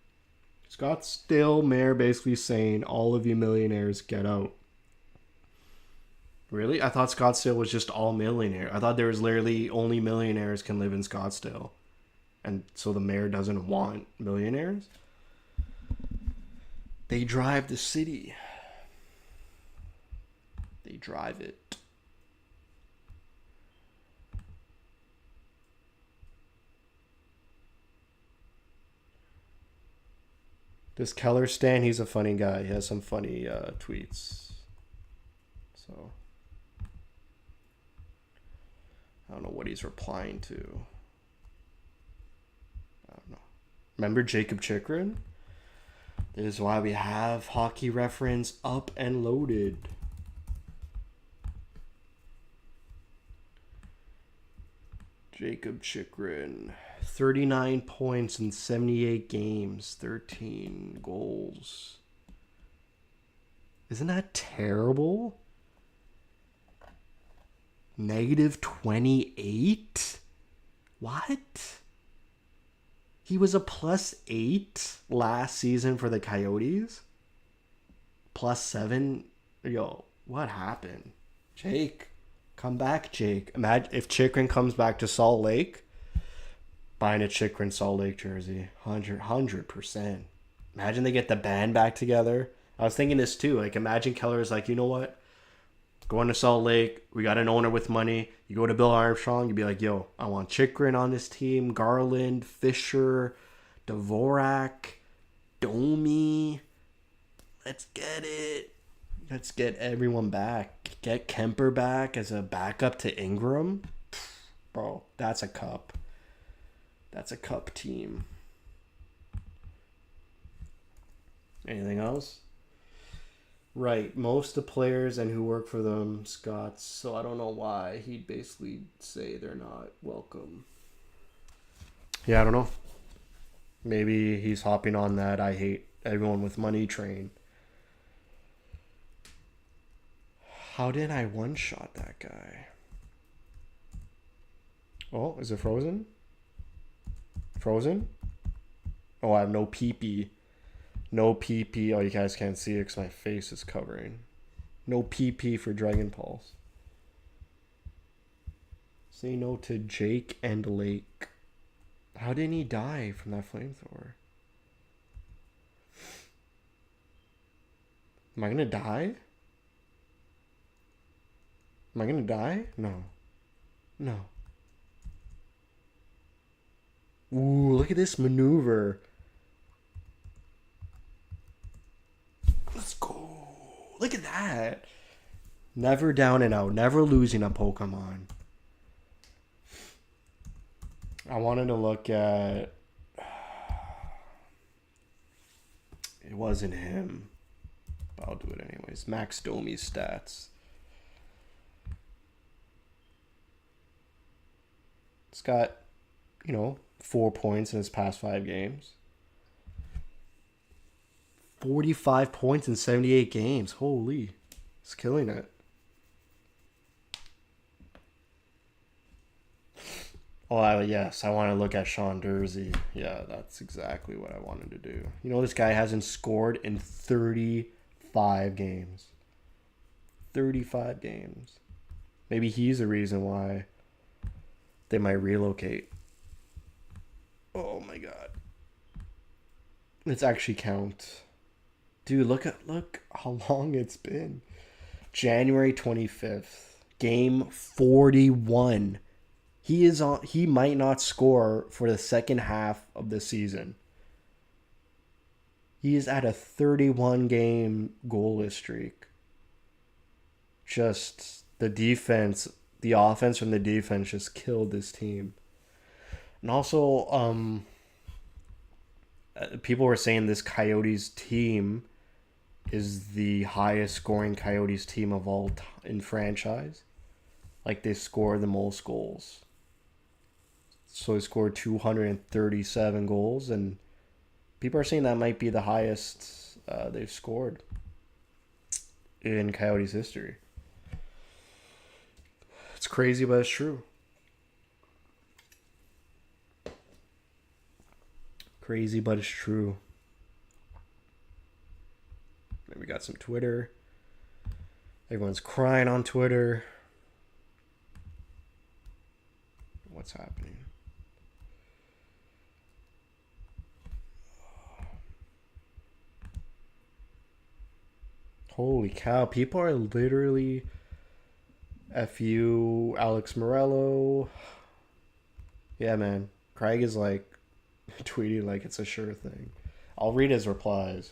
Scottsdale mayor basically saying all of you millionaires get out. Really? I thought Scottsdale was just all millionaire. I thought there was literally only millionaires can live in Scottsdale. And so the mayor doesn't want millionaires? They drive the city. They drive it. This Keller Stan, he's a funny guy. He has some funny tweets. So I don't know what he's replying to. I don't know. Remember Jacob Chikrin? This is why we have Hockey Reference up and loaded. Jacob Chikrin. 39 points in 78 games. 13 goals. Isn't that terrible? Negative 28? What? He was a +8 last season for the Coyotes? +7? Yo, what happened? Jake, come back, Jake. Imagine if Chikrin comes back to Salt Lake, buying a Chikrin Salt Lake jersey. 100%. Imagine they get the band back together. I was thinking this too. Like, imagine Keller is like, you know what? Going to Salt Lake, we got an owner with money. You go to Bill Armstrong, you'd be like, yo, I want Chikrin on this team, Garland, Fisher, Dvorak, Domi. Let's get it. Let's get everyone back. Get Kemper back as a backup to Ingram. Bro, that's a cup. That's a cup team. Anything else? Right, most of the players and who work for them, Scots. So I don't know why he'd basically say they're not welcome. Yeah, I don't know. Maybe he's hopping on that I hate everyone with money train. How did I one-shot that guy? Oh, is it frozen? Frozen? Oh, I have no PP. No PP. Oh, you guys can't see it because my face is covering. No PP for Dragon Pulse. Say no to Jake and Lake. How didn't he die from that flamethrower? Am I gonna die? Am I gonna die? No. No. Ooh, look at this maneuver. Let's go. Look at that. Never down and out. Never losing a Pokemon. I wanted to look at... It wasn't him. But I'll do it anyways. Max Domi's stats. It's got, 4 points in his past 5 games. 45 points in 78 games. Holy. He's killing it. Oh, yes. I want to look at Sean Dursey. Yeah, that's exactly what I wanted to do. This guy hasn't scored in 35 games. 35 games. Maybe he's the reason why they might relocate. Oh, my God. Let's actually count. Dude, look how long it's been. January 25th. Game 41. He might not score for the second half of the season. He is at a 31 game goalless streak. Just the defense, the offense from the defense just killed this team. And also, people were saying this Coyotes team is the highest scoring Coyotes team of all time in franchise. Like, they score the most goals. So he scored 237 goals, and people are saying that might be the highest they've scored in Coyotes history. It's crazy, but it's true. Crazy, but it's true. Then we got some Twitter. Everyone's crying on Twitter. What's happening? Holy cow. People are literally F you, Alex Morello. Yeah, man. Craig is like tweeting like it's a sure thing. I'll read his replies.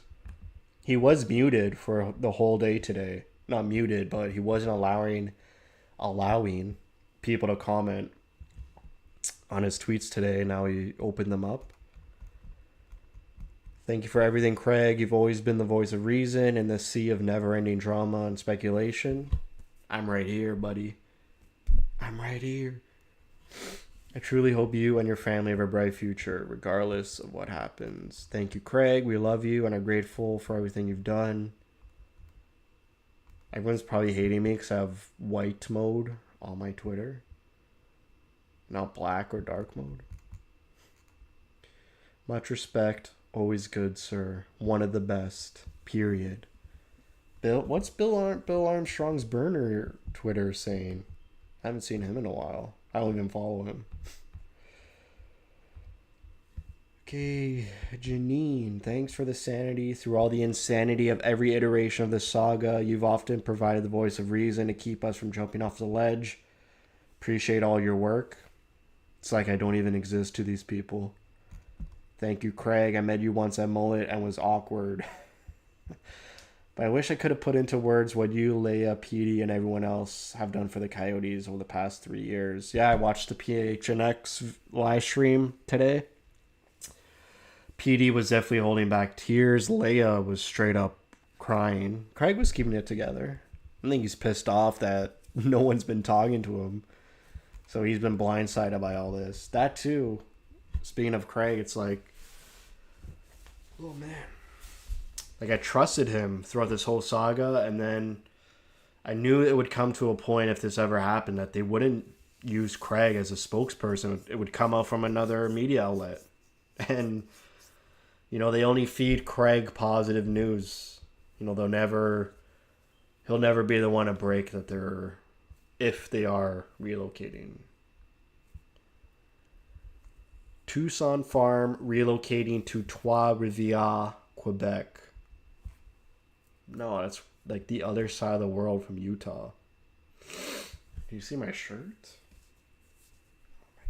He was muted for the whole day today. Not muted, but he wasn't allowing people to comment on his tweets today. Now he opened them up. Thank you for everything, Craig. You've always been the voice of reason in the sea of never-ending drama and speculation. I'm right here, buddy. I'm right here. I truly hope you and your family have a bright future, regardless of what happens. Thank you, Craig. We love you and are grateful for everything you've done. Everyone's probably hating me because I have white mode on my Twitter. Not black or dark mode. Much respect. Always good, sir. One of the best. Period. What's Bill Armstrong's burner Twitter saying? I haven't seen him in a while. I don't even follow him. Okay, Janine, thanks for the sanity through all the insanity of every iteration of the saga. You've often provided the voice of reason to keep us from jumping off the ledge. Appreciate all your work. It's like I don't even exist to these people. Thank you, Craig. I met you once at Mullet and was awkward. But I wish I could have put into words what you, Leia, Petey, and everyone else have done for the Coyotes over the past 3 years. Yeah, I watched the PHNX live stream today. Petey was definitely holding back tears. Leia was straight up crying. Craig was keeping it together. I think he's pissed off that no one's been talking to him. So he's been blindsided by all this. That too. Speaking of Craig, it's like, oh man. Like I trusted him throughout this whole saga, and then I knew it would come to a point if this ever happened that they wouldn't use Craig as a spokesperson. It would come out from another media outlet. And, you know, they only feed Craig positive news. You know, he'll never be the one to break that if they are relocating. Tucson farm relocating to Trois-Rivières, Quebec. No, that's like the other side of the world from Utah. Do you see my shirt? Oh my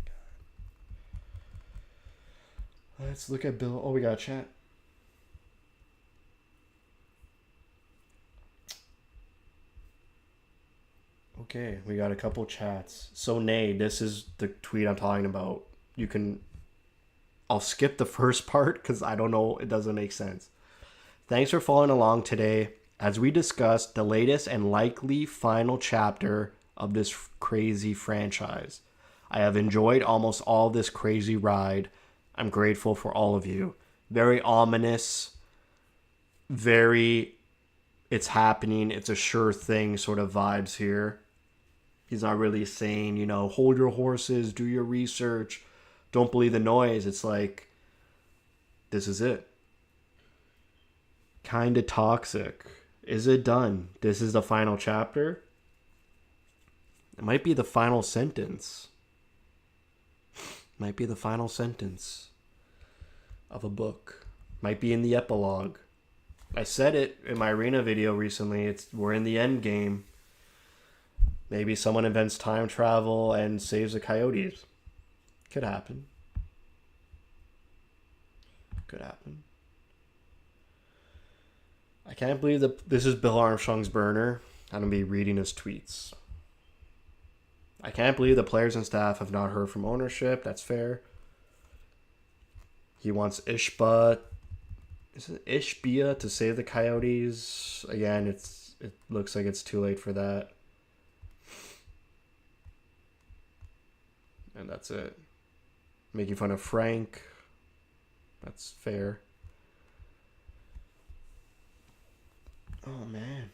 god. Let's look at Bill. Oh, we got a chat. Okay, we got a couple chats. So, Nay, this is the tweet I'm talking about. I'll skip the first part because I don't know. It doesn't make sense. Thanks for following along today as we discuss the latest and likely final chapter of this crazy franchise. I have enjoyed almost all this crazy ride. I'm grateful for all of you. Very ominous, very it's happening, it's a sure thing sort of vibes here. He's not really saying, you know, hold your horses, do your research, don't believe the noise. It's like, this is it. Kinda toxic. Is it done? This is the final chapter? It might be the final sentence. Might be the final sentence of a book. Might be in the epilogue. I said it in my arena video recently. We're in the end game. Maybe someone invents time travel and saves the Coyotes. Could happen. Could happen. I can't believe that this is Bill Armstrong's burner. I'm going to be reading his tweets. I can't believe the players and staff have not heard from ownership. That's fair. He wants Ishbia to save the Coyotes. Again, it looks like it's too late for that. And that's it. Making fun of Frank. That's fair. Oh, man.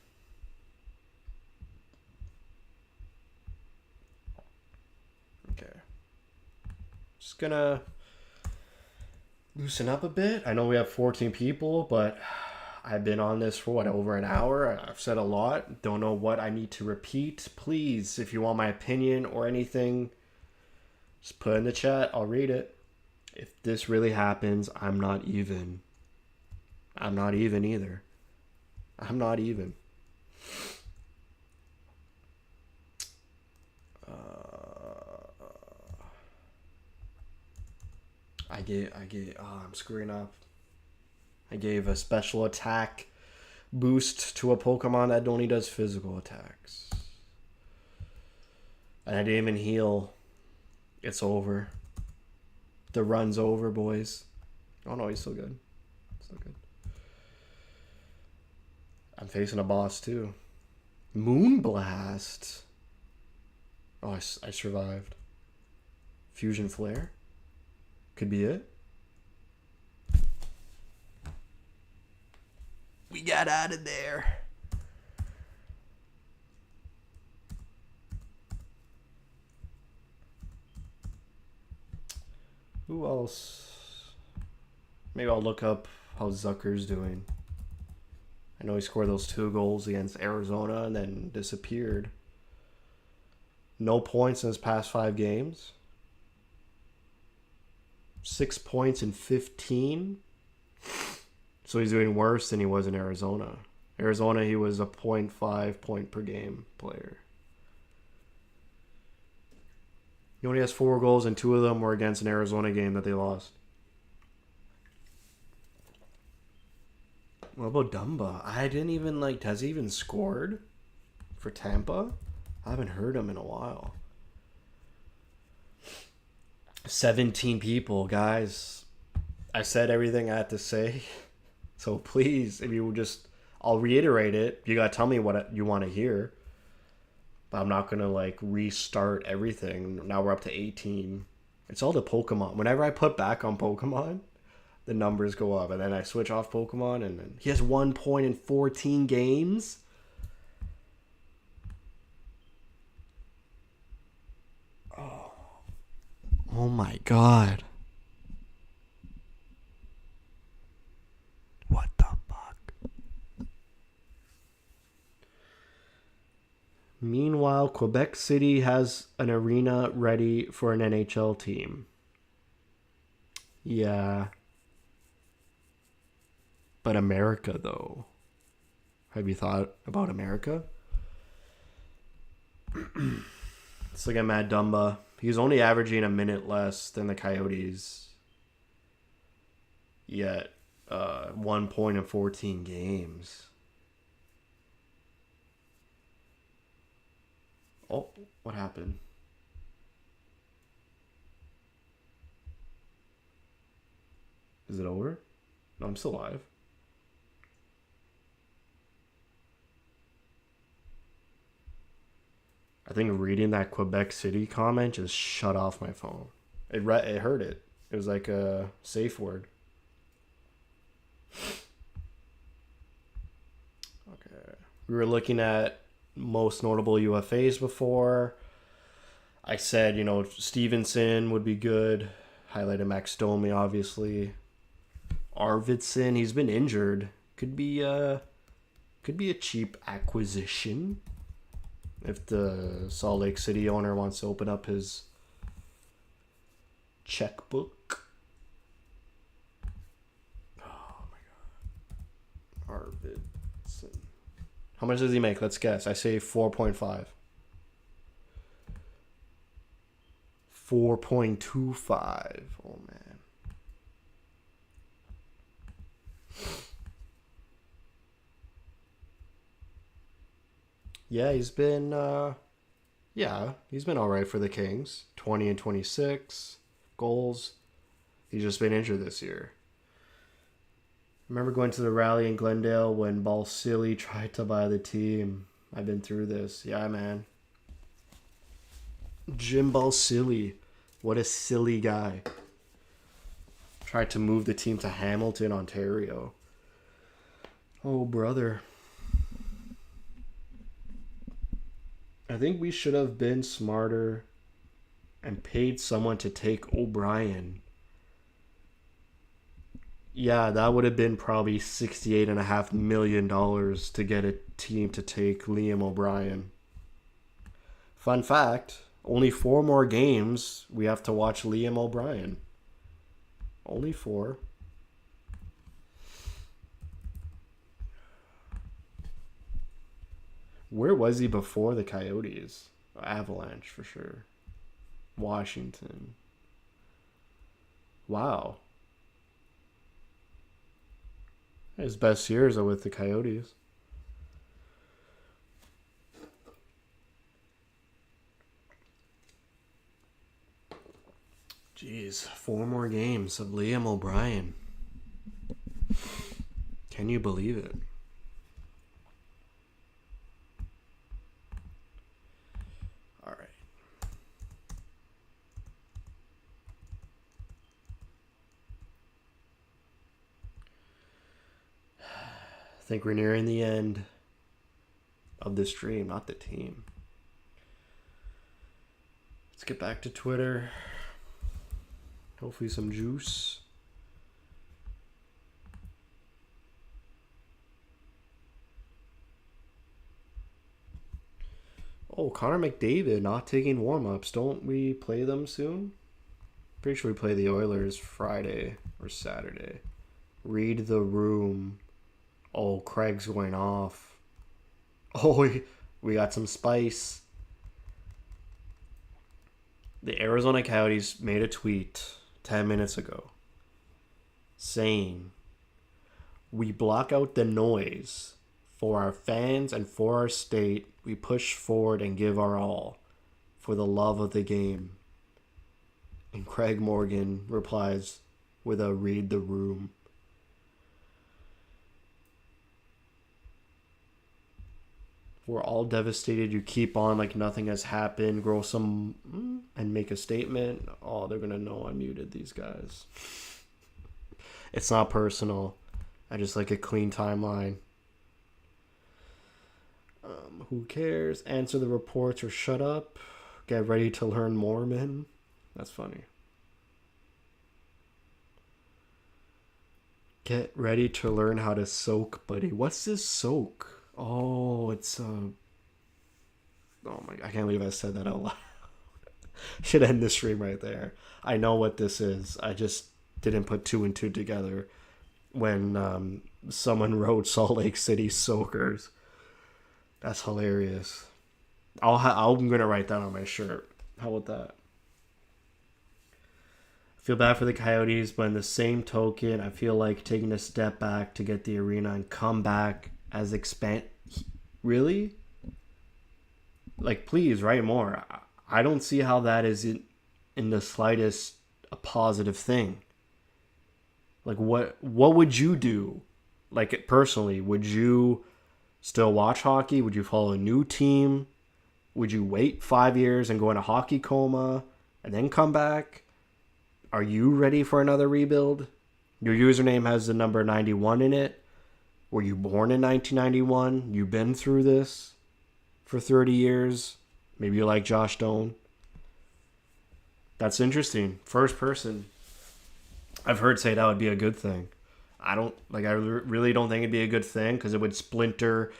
Okay. Just gonna loosen up a bit. I know we have 14 people, but I've been on this for, over an hour. I've said a lot. Don't know what I need to repeat. Please, if you want my opinion or anything, just put in the chat. I'll read it. If this really happens, I'm not even. I'm not even either. I'm not even. I'm screwing up. I gave a special attack boost to a Pokemon that only does physical attacks. And I didn't even heal. It's over. The run's over, boys. Oh no, he's still good. Still good. I'm facing a boss too. Moonblast. Oh, I survived. Fusion Flare. Could be it. We got out of there. Who else? Maybe I'll look up how Zucker's doing. I know he scored those 2 goals against Arizona and then disappeared. No points in his past 5 games. 6 points in 15. So he's doing worse than he was in Arizona. Arizona, he was a 0.5 point per game player. He only has 4 goals, and 2 of them were against an Arizona game that they lost. What about Dumba? I didn't even has he even scored for Tampa? I haven't heard him in a while. 17 people, guys. I said everything I had to say. So please, if you would just, I'll reiterate it. You gotta tell me what you want to hear. But I'm not gonna restart everything. Now we're up to 18. It's all the Pokemon. Whenever I put back on Pokemon, the numbers go up. And then I switch off Pokemon, and then he has 1 point in 14 games. Oh my god. What the fuck? Meanwhile, Quebec City has an arena ready for an NHL team. Yeah. But America, though. Have you thought about America? Let's look at Matt Dumba. He's only averaging a minute less than the Coyotes. Yet, 1 point in 14 games. Oh, what happened? Is it over? No, I'm still alive. I think reading that Quebec City comment just shut off my phone. It heard it. It was like a safe word. Okay. We were looking at most notable UFAs before. I said, Stevenson would be good. Highlighted Max Domi, obviously. Arvidsson, he's been injured. Could be a cheap acquisition. If the Salt Lake City owner wants to open up his checkbook. Oh my god. Arvidsson. How much does he make? Let's guess. I say 4.5. 4.25. Oh man. Yeah, he's been all right for the Kings. 20 and 26 goals. He's just been injured this year. I remember going to the rally in Glendale when Balsillie tried to buy the team. I've been through this. Yeah, man. Jim Balsillie. What a silly guy. Tried to move the team to Hamilton, Ontario. Oh, brother. I think we should have been smarter and paid someone to take O'Brien. Yeah, that would have been probably $68.5 million to get a team to take Liam O'Brien. Fun fact, only 4 more games we have to watch Liam O'Brien. Only 4. Where was he before the Coyotes? Avalanche for sure. Washington. Wow. His best years are with the Coyotes. Jeez, 4 more games of Liam O'Brien. Can you believe it? All right. I think we're nearing the end of the stream, not the team. Let's get back to Twitter. Hopefully some juice. Oh, Connor McDavid not taking warm-ups. Don't we play them soon? Pretty sure we play the Oilers Friday or Saturday. Read the room. Oh, Craig's going off. Oh, we got some spice. The Arizona Coyotes made a tweet 10 minutes ago saying, "We block out the noise. For our fans and for our state, we push forward and give our all for the love of the game." And Craig Morgan replies with a "read the room." We're all devastated. You keep on like nothing has happened. Grow some and make a statement. Oh, they're going to know I muted these guys. It's not personal. I just like a clean timeline. Who cares? Answer the reports or shut up. Get ready to learn Mormon. That's funny. Get ready to learn how to soak, buddy. What's this soak? Oh, it's oh my! I can't believe I said that out loud. Should end the stream right there. I know what this is. I just didn't put 2 and 2 together when someone wrote Salt Lake City Soakers. That's hilarious. I'm gonna write that on my shirt. How about that? I feel bad for the Coyotes, but in the same token, I feel like taking a step back to get the arena and come back as Really? Like, please write more. I don't see how that is in the slightest a positive thing. Like, what would you do? Like, personally, would you still watch hockey? Would you follow a new team? Would you wait 5 years and go into hockey coma and then come back? Are you ready for another rebuild? Your username has the number 91 in it. Were you born in 1991? You've been through this for 30 years. Maybe you like Josh Doan. That's interesting. First person I've heard say that would be a good thing. I really don't think it'd be a good thing because it would splinter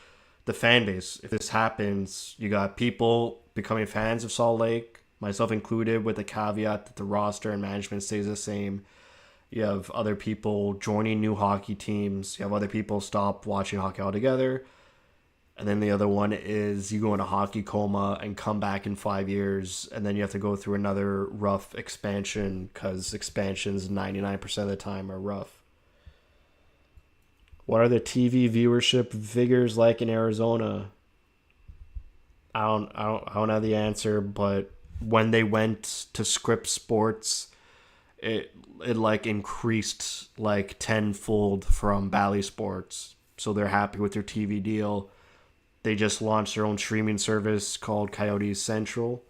the fan base. If this happens, you got people becoming fans of Salt Lake, myself included, with the caveat that the roster and management stays the same. You have other people joining new hockey teams. You have other people stop watching hockey altogether. And then the other one is you go into hockey coma and come back in 5 years. And then you have to go through another rough expansion because expansions 99% of the time are rough. What are the TV viewership figures like in Arizona? I don't have the answer, but when they went to Script Sports, it like increased like tenfold from Bally Sports. So they're happy with their TV deal. They just launched their own streaming service called Coyotes Central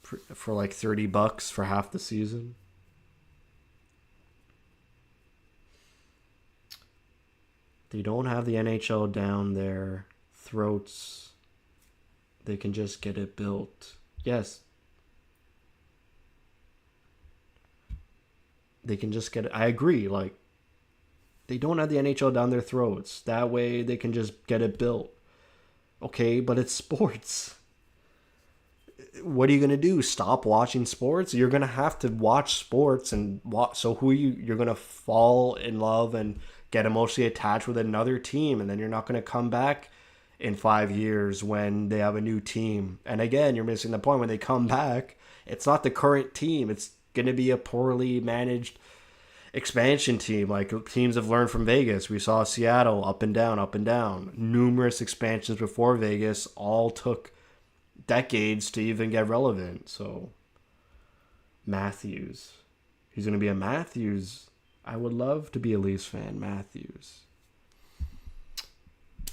for like $30 for half the season. They don't have the NHL down their throats. They can just get it built. Yes. They can just get it. I agree. Like, they don't have the NHL down their throats. That way they can just get it built. Okay, but it's sports. What are you gonna do? Stop watching sports? You're gonna have to watch sports and watch. So who you're gonna fall in love and get emotionally attached with another team, and then you're not gonna come back in 5 years when they have a new team. And again, you're missing the point. When they come back, it's not the current team. It's gonna be a poorly managed expansion team. Like teams have learned from Vegas. We saw Seattle up and down, up and down. Numerous expansions before Vegas all took decades to even get relevant. So Matthews, he's going to be a Matthews. I would love to be a Leafs fan. Matthews.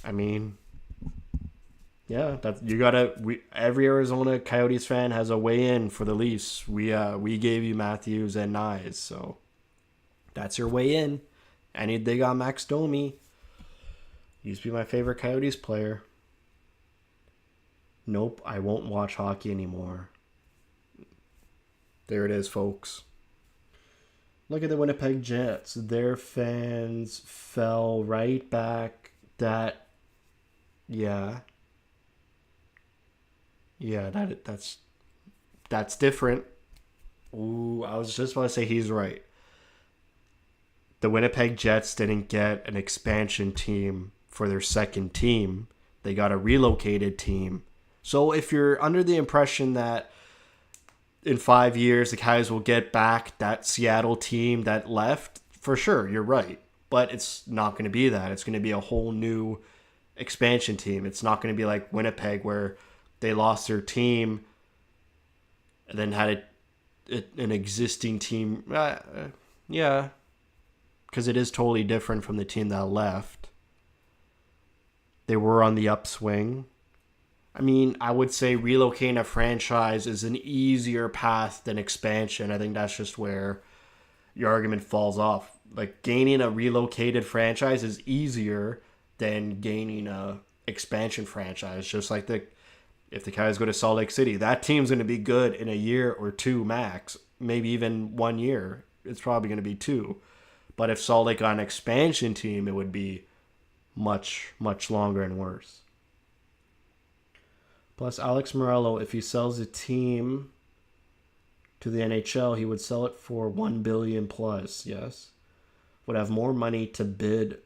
I mean, yeah, that you gotta. Every Arizona Coyotes fan has a way in for the Leafs. We gave you Matthews and Nyes, so that's your way in. And they got Max Domi. Used to be my favorite Coyotes player. Nope, I won't watch hockey anymore. There it is, folks. Look at the Winnipeg Jets. Their fans fell right back. Yeah, that's different. Ooh, I was just about to say he's right. The Winnipeg Jets didn't get an expansion team for their second team. They got a relocated team. So if you're under the impression that in 5 years the Coyotes will get back that Seattle team that left, for sure, you're right. But it's not going to be that. It's going to be a whole new expansion team. It's not going to be like Winnipeg where they lost their team and then had an existing team. Yeah, because it is totally different from the team that left. They were on the upswing. I mean, I would say relocating a franchise is an easier path than expansion. I think that's just where your argument falls off. Like, gaining a relocated franchise is easier than gaining a expansion franchise. Just like if the Coyotes go to Salt Lake City, that team's going to be good in a year or two max, maybe even 1 year. It's probably going to be two. But if Salt Lake got an expansion team, it would be much, much longer and worse. Plus, Alex Morello, if he sells a team to the NHL, he would sell it for $1 billion plus, yes. Would have more money to bid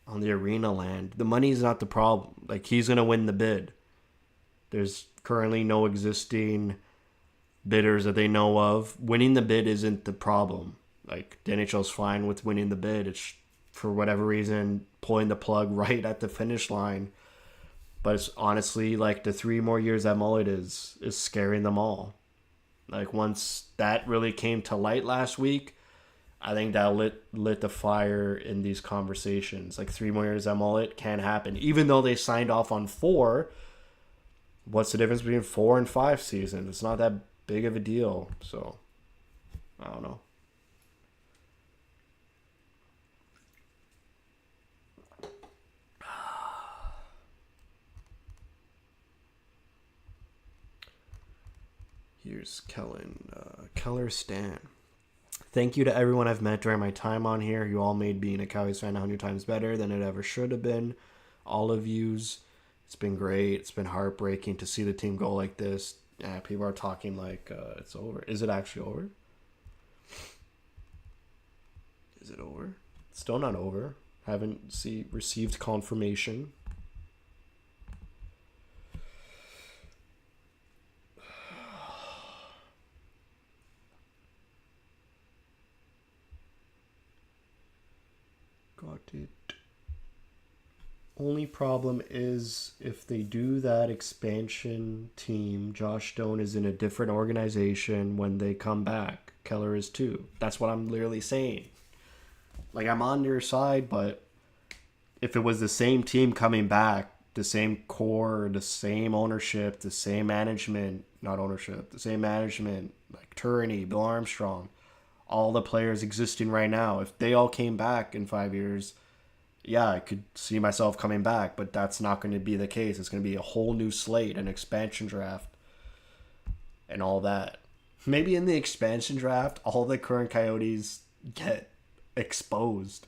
on the arena land. The money is not the problem. Like, he's going to win the bid. There's currently no existing bidders that they know of. Winning the bid isn't the problem. Like, the NHL's fine with winning the bid. It's, for whatever reason, pulling the plug right at the finish line. But it's honestly, like, the 3 more years that Mullet is scaring them all. Like, once that really came to light last week, I think that lit the fire in these conversations. Like, 3 more years at Mullet can't happen. Even though they signed off on 4, what's the difference between 4 and 5 seasons? It's not that big of a deal. So, I don't know. Here's Keller Stan. Thank you to everyone I've met during my time on here. You all made being a Coyotes fan 100 times better than it ever should have been. All of yous. It's been great. It's been heartbreaking to see the team go like this. Yeah, people are talking like it's over. Is it actually over? Is it over? It's still not over. Haven't received confirmation. Got it. Only problem is if they do that expansion team, Josh Stone is in a different organization when they come back. Keller is too. That's what I'm literally saying. Like, I'm on your side, but if it was the same team coming back, the same core, the same ownership, the same management, not ownership, the same management, like Tourney, Bill Armstrong, all the players existing right now, if they all came back in 5 years, yeah, I could see myself coming back, but that's not going to be the case. It's going to be a whole new slate, an expansion draft, and all that. Maybe in the expansion draft, all the current Coyotes get exposed.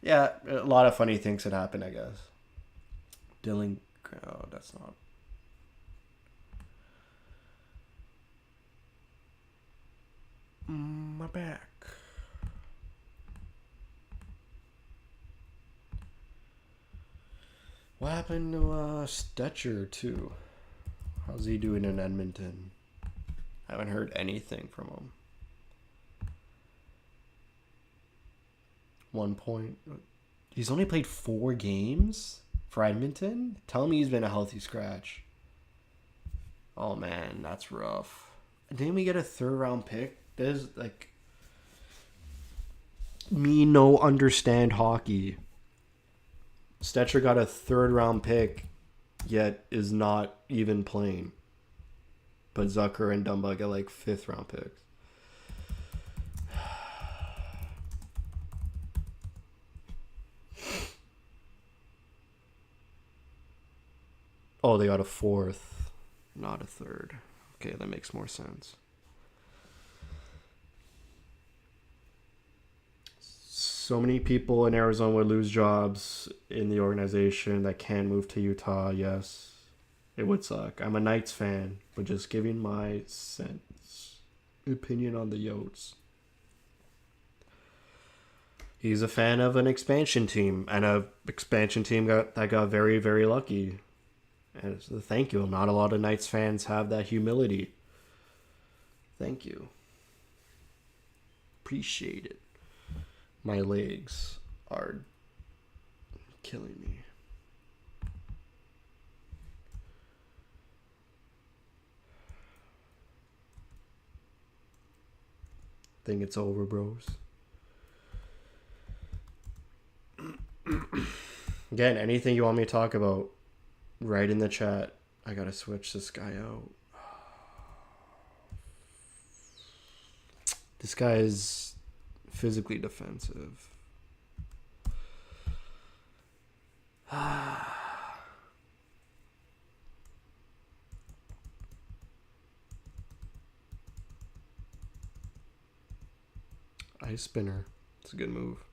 Yeah, a lot of funny things could happen, I guess. Dylan, oh, that's not. My back. What happened to Stetcher too? How's he doing in Edmonton? I haven't heard anything from him. 1 point. He's only played 4 games for Edmonton? Tell me he's been a healthy scratch. Oh man, that's rough. Didn't we get a 3rd round pick? There's like me no understand hockey. Stetcher got a 3rd round pick, yet is not even playing. But Zucker and Dumba get like 5th round picks. Oh, they got a 4th, not a 3rd. Okay, that makes more sense. So many people in Arizona would lose jobs in the organization that can move to Utah. Yes, it would suck. I'm a Knights fan, but just giving my opinion on the Yotes. He's a fan of an expansion team, and a expansion team that got very, very lucky. And so thank you. Not a lot of Knights fans have that humility. Thank you. Appreciate it. My legs are killing me. Think it's over, bros. Again, anything you want me to talk about, write in the chat. I gotta switch this guy out. This guy is physically defensive. Ice spinner. It's a good move.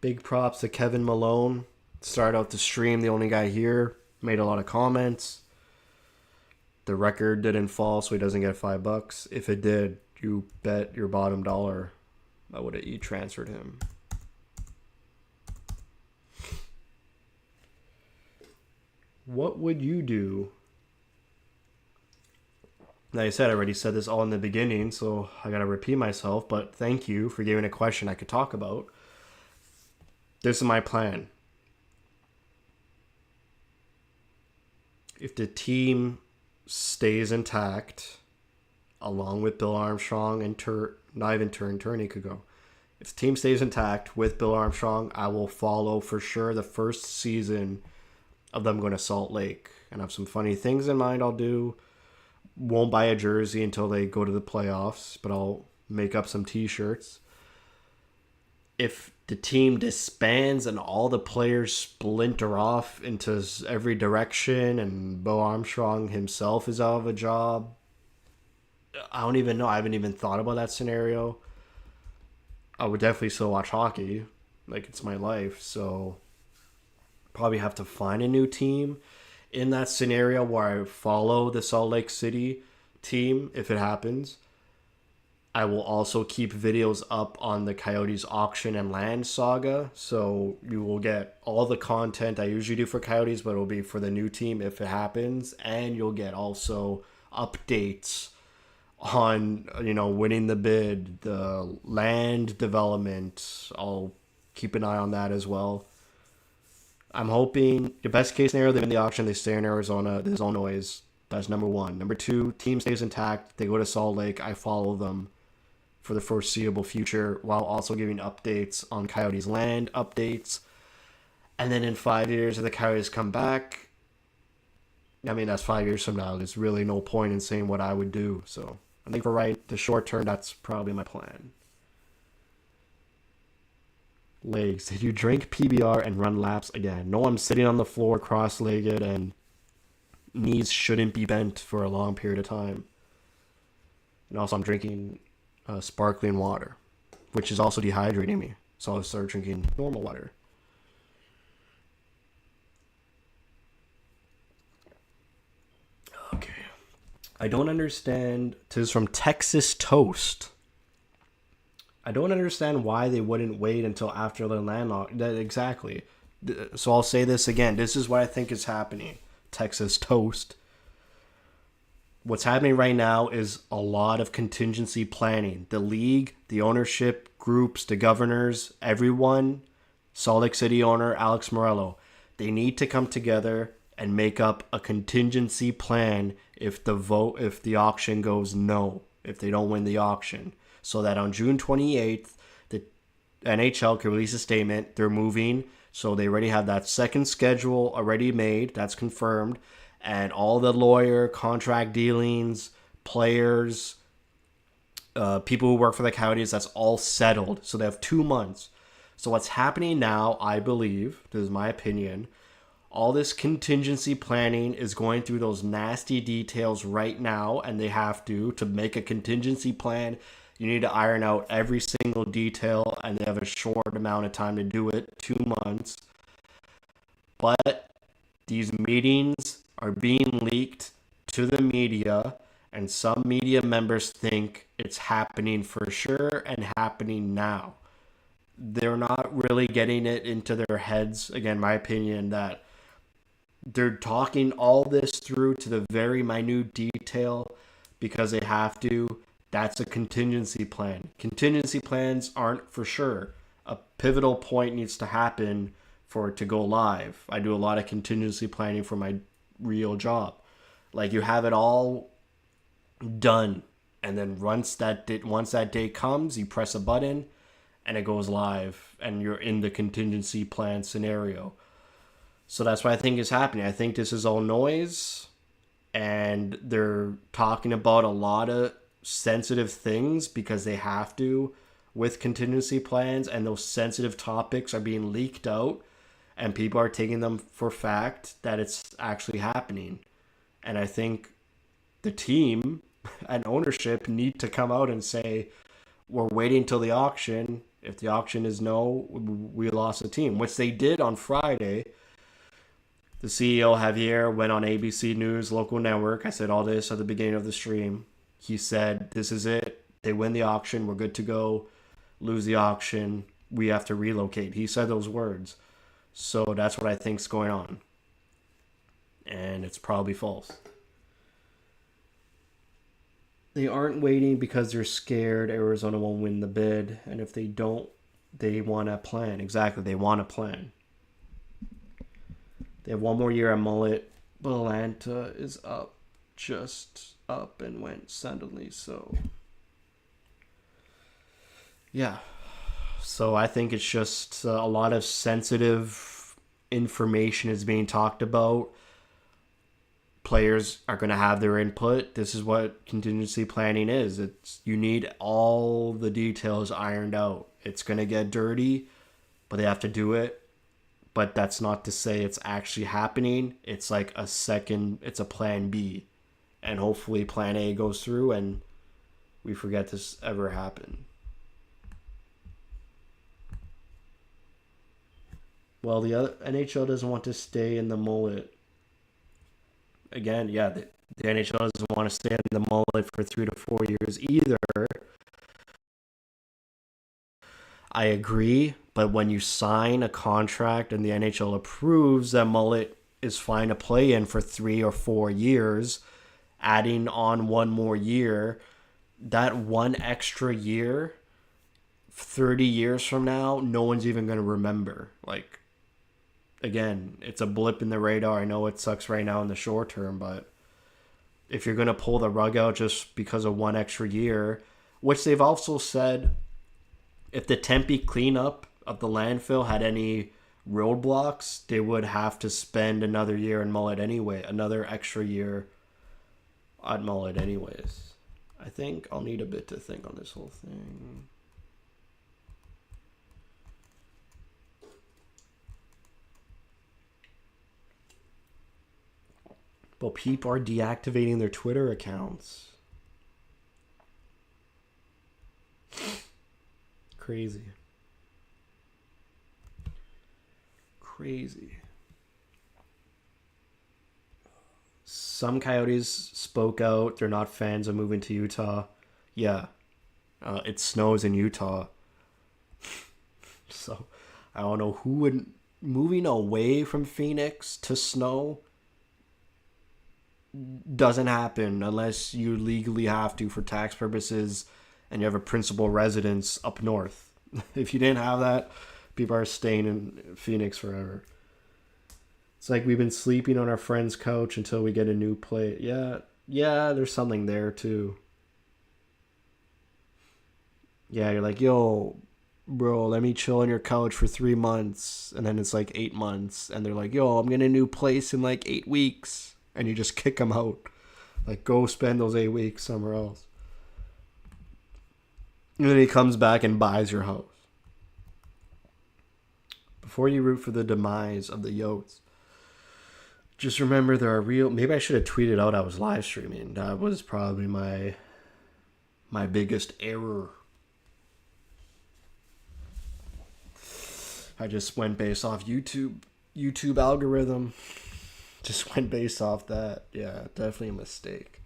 Big props to Kevin Malone. Started out the stream, the only guy here. Made a lot of comments. The record didn't fall, so he doesn't get $5. If it did, you bet your bottom dollar I would have e-transferred him. What would you do? Like I said, I already said this all in the beginning, so I gotta repeat myself, but thank you for giving a question I could talk about. This is my plan. If the team stays intact, along with Bill Armstrong and not even Turney could go. If the team stays intact with Bill Armstrong, I will follow for sure the first season of them going to Salt Lake. And I have some funny things in mind I'll do. Won't buy a jersey until they go to the playoffs, but I'll make up some t-shirts. If the team disbands and all the players splinter off into every direction and Bo Armstrong himself is out of a job, I don't even know. I haven't even thought about that scenario. I would definitely still watch hockey. Like, it's my life. So probably have to find a new team in that scenario where I follow the Salt Lake City team if it happens. I will also keep videos up on the Coyotes auction and land saga. So you will get all the content I usually do for Coyotes, but it'll be for the new team if it happens. And you'll get also updates on, winning the bid, the land development. I'll keep an eye on that as well. I'm hoping the best case scenario, they win the auction, they stay in Arizona. There's no noise. That's number one. Number two, team stays intact. They go to Salt Lake. I follow them for the foreseeable future while also giving updates on Coyotes land updates. And then in 5 years, if the Coyotes come back, that's 5 years from now. There's really no point in saying what I would do. So I think for the short term, that's probably my plan. legs. Did you drink PBR and run laps again? No, I'm sitting on the floor cross-legged and knees shouldn't be bent for a long period of time. And also I'm drinking sparkling water, which is also dehydrating me. So I'll start drinking normal water. Okay. I don't understand. This is from Texas Toast. I don't understand why they wouldn't wait until after the landlock. Exactly. So I'll say this again. This is what I think is happening. Texas Toast. What's happening right now is a lot of contingency planning. The league, the ownership groups, the governors, everyone, Salt Lake City owner Alex Morello, they need to come together and make up a contingency plan if the auction goes no, if they don't win the auction, so that on June 28th, the NHL can release a statement. They're moving, so they already have that second schedule already made. That's confirmed. And all the lawyer, contract dealings, players, people who work for the Coyotes, that's all settled. So they have 2 months. So what's happening now, I believe, this is my opinion, all this contingency planning is going through those nasty details right now, and they have to make a contingency plan. You need to iron out every single detail, and they have a short amount of time to do it, 2 months. But these meetings are being leaked to the media, and some media members think it's happening for sure and happening now. They're not really getting it into their heads, again, my opinion, that they're talking all this through to the very minute detail because they have to. That's a contingency plan. Contingency plans aren't for sure. A pivotal point needs to happen for it to go live. I do a lot of contingency planning for my real job. Like, you have it all done, and then once that day comes, you press a button and it goes live, and you're in the contingency plan scenario. So that's what I think is happening. I think this is all noise, and they're talking about a lot of sensitive things because they have to with contingency plans, and those sensitive topics are being leaked out, and people are taking them for fact that it's actually happening. And I think the team and ownership need to come out and say, we're waiting till the auction. If the auction is no, we lost the team, which they did on Friday. The CEO, Javier, went on ABC News local network. I said all this at the beginning of the stream. He said, this is it. They win the auction. We're good to go. Lose the auction. We have to relocate. He said those words. So that's what I think's going on. And it's probably false. They aren't waiting because they're scared Arizona won't win the bid. And if they don't, they want a plan. Exactly. They want a plan. They have one more year at Mullet. Atlanta is up. Just up and went suddenly. So, yeah. So I think it's just a lot of sensitive information is being talked about. Players are going to have their input. This is what contingency planning is. You need all the details ironed out. It's going to get dirty, but they have to do it. But that's not to say it's actually happening. It's like it's a plan B. And hopefully plan A goes through and we forget this ever happened. Well, the other NHL doesn't want to stay in the mullet. Again, yeah, the NHL doesn't want to stay in the mullet for 3 to 4 years either. I agree, but when you sign a contract and the NHL approves that mullet is fine to play in for 3 or 4 years, adding on one more year, that one extra year, 30 years from now, no one's even going to remember. Like, again, it's a blip in the radar. I know it sucks right now in the short term, but if you're going to pull the rug out just because of one extra year, which they've also said, if the Tempe cleanup of the landfill had any roadblocks, they would have to spend another year in mullet anyway, another extra year at mullet anyways. I think I'll need a bit to think on this whole thing. But people are deactivating their Twitter accounts. Crazy. Crazy. Some Coyotes spoke out. They're not fans of moving to Utah. Yeah. It snows in Utah. So I don't know who would. Moving away from Phoenix to snow doesn't happen unless you legally have to for tax purposes and you have a principal residence up north. If you didn't have that, people are staying in Phoenix forever. It's like we've been sleeping on our friend's couch until we get a new place. Yeah, there's something there too. Yeah, you're like, yo, bro, let me chill on your couch for 3 months. And then it's like 8 months. And they're like, yo, I'm getting a new place in like 8 weeks. And you just kick them out. Like, go spend those 8 weeks somewhere else. And then he comes back and buys your house. Before you root for the demise of the Yotes, just remember there are real. Maybe I should have tweeted out I was live streaming. That was probably my biggest error. I just went based off YouTube algorithm. Just went based off that. Yeah, definitely a mistake.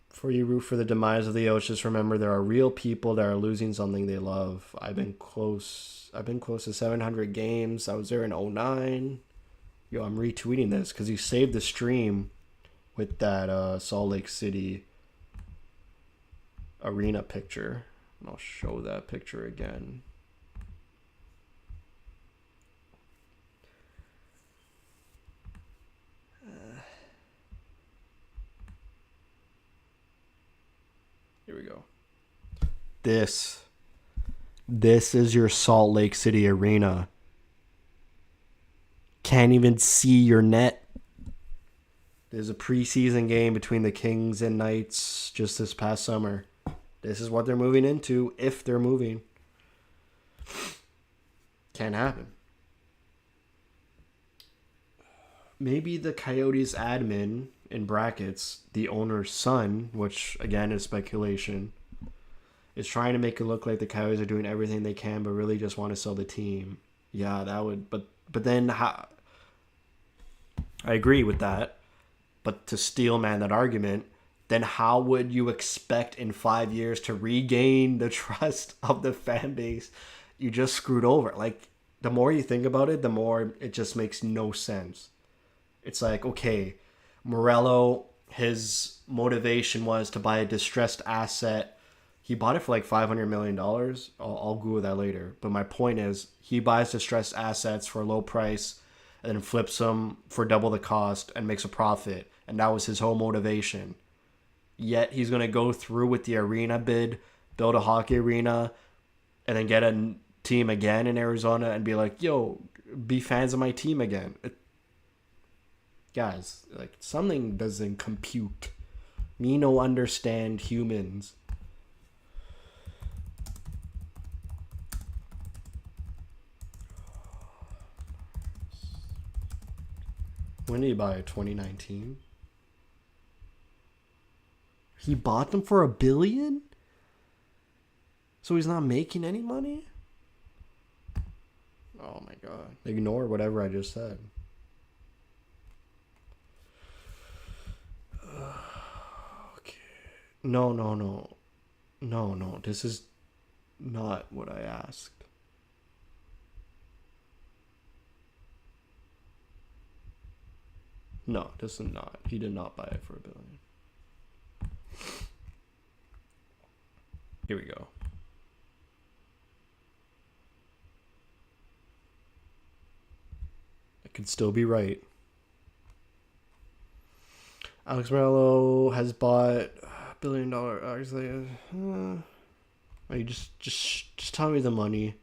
Before you root for the demise of the Yotes, just remember there are real people that are losing something they love. I've been close to 700 games. I was there in 2009. Yo, I'm retweeting this because he saved the stream with that Salt Lake City arena picture. And I'll show that picture again. Here we go. This is your Salt Lake City arena. Can't even see your net. There's a preseason game between the Kings and Knights just this past summer. This is what they're moving into, if they're moving. Can't happen. Maybe the Coyotes admin, in brackets, the owner's son, which again is speculation, is trying to make it look like the Coyotes are doing everything they can but really just want to sell the team. Yeah, that would... But then how... I agree with that. But to steel man that argument, then how would you expect in 5 years to regain the trust of the fan base you just screwed over? Like, the more you think about it, the more it just makes no sense. It's like, okay, Morello, his motivation was to buy a distressed asset. He bought it for like $500 million. I'll Google that later. But my point is, he buys distressed assets for a low price and then flips them for double the cost and makes a profit. And that was his whole motivation. Yet he's going to go through with the arena bid, build a hockey arena, and then get a team again in Arizona and be like, yo, be fans of my team again. Guys, like, something doesn't compute. Me no understand humans. When did he buy it? 2019? He bought them for $1 billion? So he's not making any money? Oh my god. Ignore whatever I just said. Okay. No. This is not what I asked. No, this is not. He did not buy it for $1 billion. Here we go. I could still be right. Alex Morello has bought $1 billion. Actually, you just tell me the money.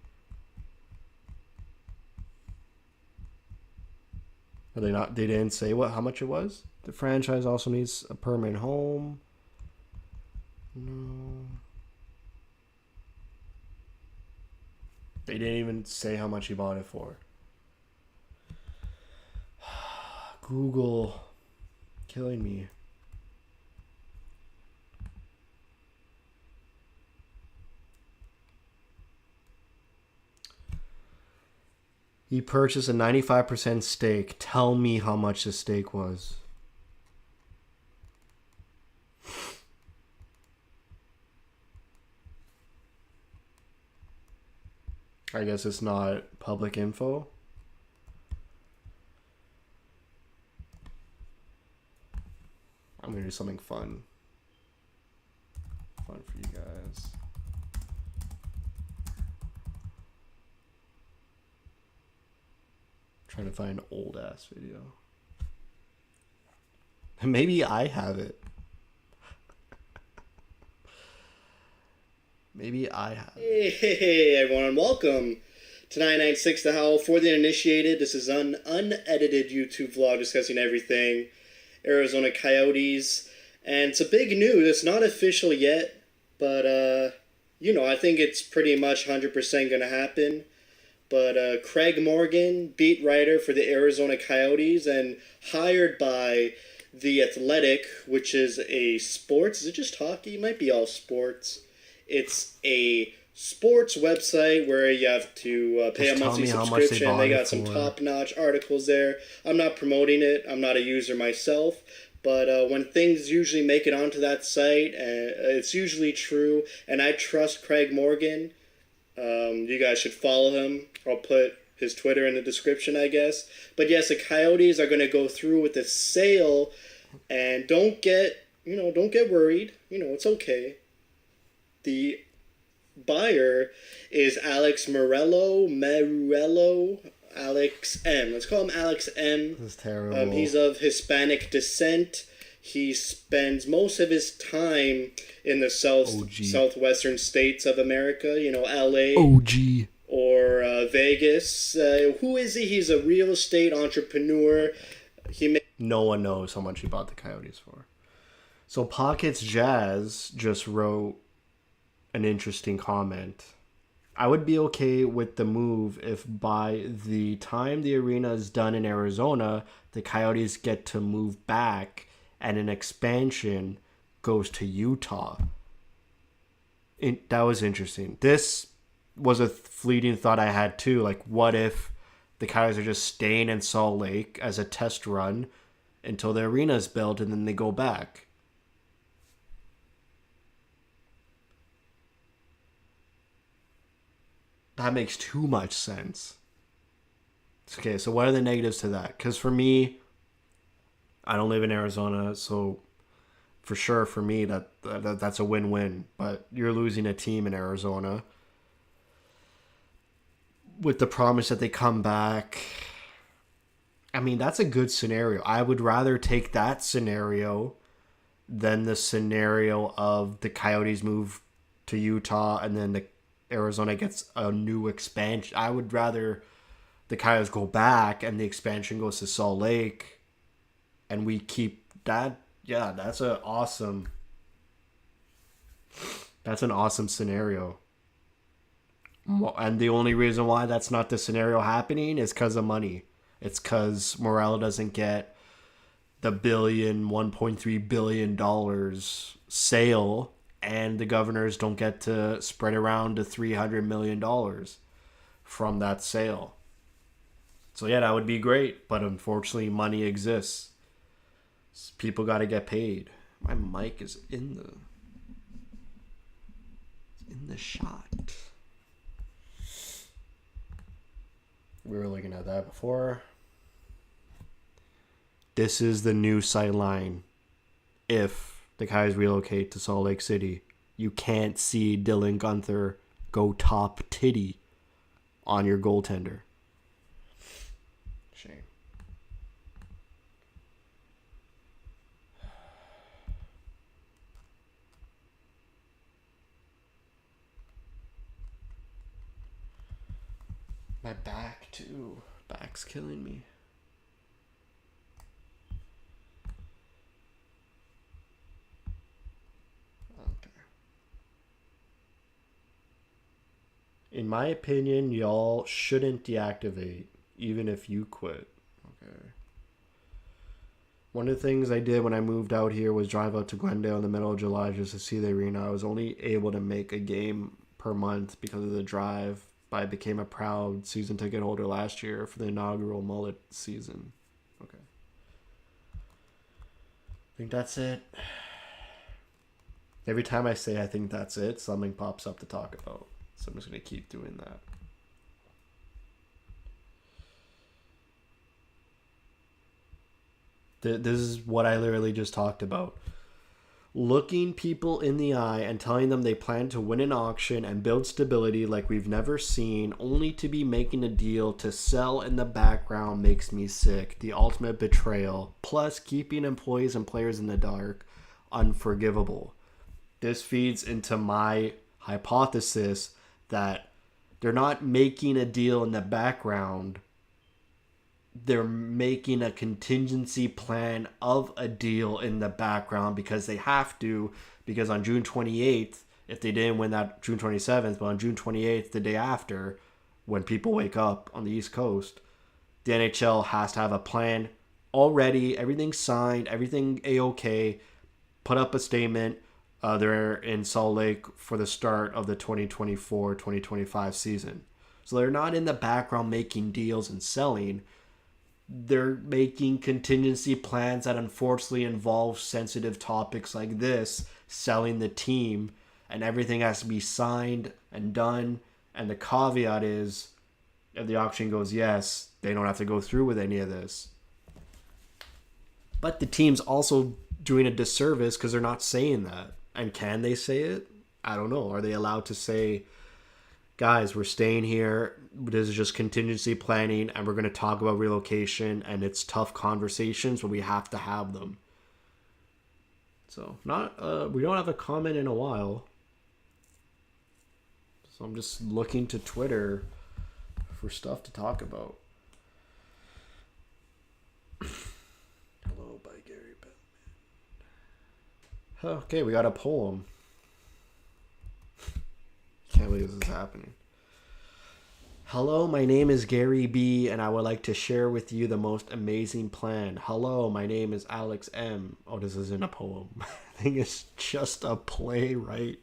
Are they not? They didn't say how much it was. The franchise also needs a permanent home. No. They didn't even say how much he bought it for. Google. Killing me. He purchased a 95% stake. Tell me how much the stake was. I guess it's not public info. I'm gonna do something fun. Fun for you guys. Trying to find an old ass video. Maybe I have it. Maybe I have it. Hey everyone, welcome to 996 The Howl. For the uninitiated, this is an unedited YouTube vlog discussing everything Arizona Coyotes. And it's a big news. It's not official yet, but, I think it's pretty much 100% going to happen. But Craig Morgan, beat writer for the Arizona Coyotes and hired by The Athletic, which is a sports... Is it just hockey? It might be all sports. It's a sports website where you have to pay a monthly subscription. They got some top-notch articles there. I'm not promoting it. I'm not a user myself. But when things usually make it onto that site, it's usually true. And I trust Craig Morgan. You guys should follow him. I'll put his Twitter in the description, I guess. But yes, the Coyotes are going to go through with the sale. And don't get worried. It's okay. The buyer is Alex Meruelo, Alex M. Let's call him Alex M. This is terrible. He's of Hispanic descent. He spends most of his time in the southwestern states of America. L.A. OG. Or Vegas. Who is he? He's a real estate entrepreneur. No one knows how much he bought the Coyotes for. So Pockets Jazz just wrote an interesting comment. I would be okay with the move if by the time the arena is done in Arizona, the Coyotes get to move back and an expansion goes to Utah. That was interesting. This was a fleeting thought I had too. Like, what if the Coyotes are just staying in Salt Lake as a test run until the arena is built and then they go back? That makes too much sense. Okay, so what are the negatives to that? Because for me, I don't live in Arizona, so for sure for me that's a win-win. But you're losing a team in Arizona with the promise that they come back. I mean, that's a good scenario. I would rather take that scenario than the scenario of the Coyotes move to Utah and then the Arizona gets a new expansion. I would rather the Coyotes go back and the expansion goes to Salt Lake and we keep that. Yeah, that's an awesome scenario. And the only reason why that's not the scenario happening is because of money. It's because Morello doesn't get the $1.3 billion sale, and the Governors don't get to spread around to $300 million from that sale. So yeah, that would be great, but unfortunately money exists. People got to get paid. My mic is in the shot. We were looking at that before. This is the new sightline. If the Coyotes relocate to Salt Lake City, you can't see Dylan Guenther go top titty on your goaltender. Shame. My back too. Back's killing me. Okay. In my opinion, y'all shouldn't deactivate even if you quit. Okay. One of the things I did when I moved out here was drive out to Glendale in the middle of July just to see the arena. I was only able to make a game per month because of the drive, but I became a proud season ticket holder last year for the inaugural mullet season. Okay. I think that's it. Every time I say I think that's it, something pops up to talk about. So I'm just going to keep doing that. This is what I literally just talked about. Looking people in the eye and telling them they plan to win an auction and build stability like we've never seen, only to be making a deal to sell in the background, makes me sick. The ultimate betrayal. Plus, keeping employees and players in the dark. Unforgivable. This feeds into my hypothesis that they're not making a deal in the background. They're making a contingency plan of a deal in the background because they have to, because on June 28th, if they didn't win that June 27th, but on June 28th, the day after, when people wake up on the East Coast, the NHL has to have a plan already, everything signed, everything A-OK, put up a statement. They're in Salt Lake for the start of the 2024-2025 season. So they're not in the background making deals and selling. They're making contingency plans that unfortunately involve sensitive topics like this, selling the team, and everything has to be signed and done. And the caveat is, if the auction goes yes, they don't have to go through with any of this. But the team's also doing a disservice because they're not saying that. And can they say it? I don't know. Are they allowed to say, guys, we're staying here. This is just contingency planning, and we're going to talk about relocation, and it's tough conversations, but we have to have them. So, we don't have a comment in a while. So I'm just looking to Twitter for stuff to talk about. Hello by Gary Bettman. Okay, we got a poem. Can't believe this is happening. Hello, my name is Gary B, and I would like to share with you the most amazing plan. Hello, my name is Alex M. Oh, this isn't a poem. I think it's just a play, right?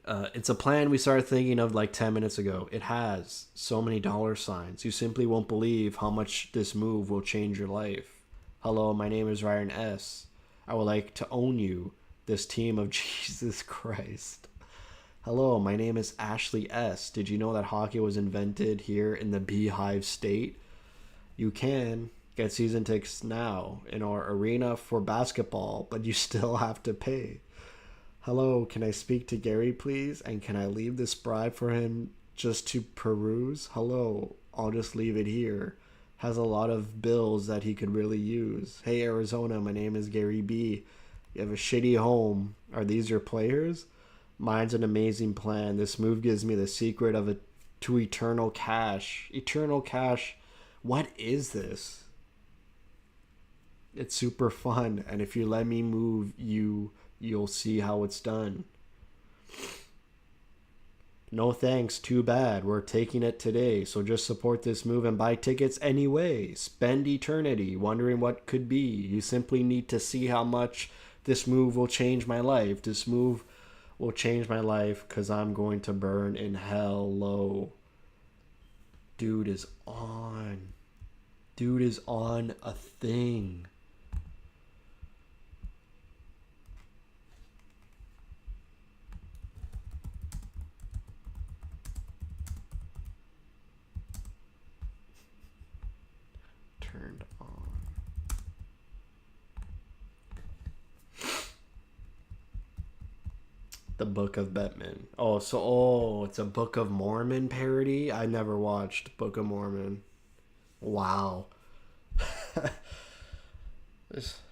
It's a plan we started thinking of like 10 minutes ago. It has so many dollar signs. You simply won't believe how much this move will change your life. Hello, my name is Ryan S. I would like to own you, this team of Jesus Christ. Hello, my name is Ashley S. Did you know that hockey was invented here in the Beehive State? You can get season tickets now in our arena for basketball, but you still have to pay. Hello, can I speak to Gary, please? And can I leave this bribe for him just to peruse? Hello, I'll just leave it here. Has a lot of bills that he could really use. Hey, Arizona, my name is Gary B. You have a shitty home. Are these your players? Mine's an amazing plan. This move gives me the secret to eternal cash. Eternal cash. What is this? It's super fun. And if you let me move you, you'll see how it's done. No thanks, too bad. We're taking it today. So just support this move and buy tickets anyway. Spend eternity wondering what could be. You simply need to see how much this move will change my life. This move will change my life because I'm going to burn in hell low. Dude is on. Dude is on a thing. Turned on. The Book of Bettman. It's a Book of Mormon parody? I never watched Book of Mormon. Wow.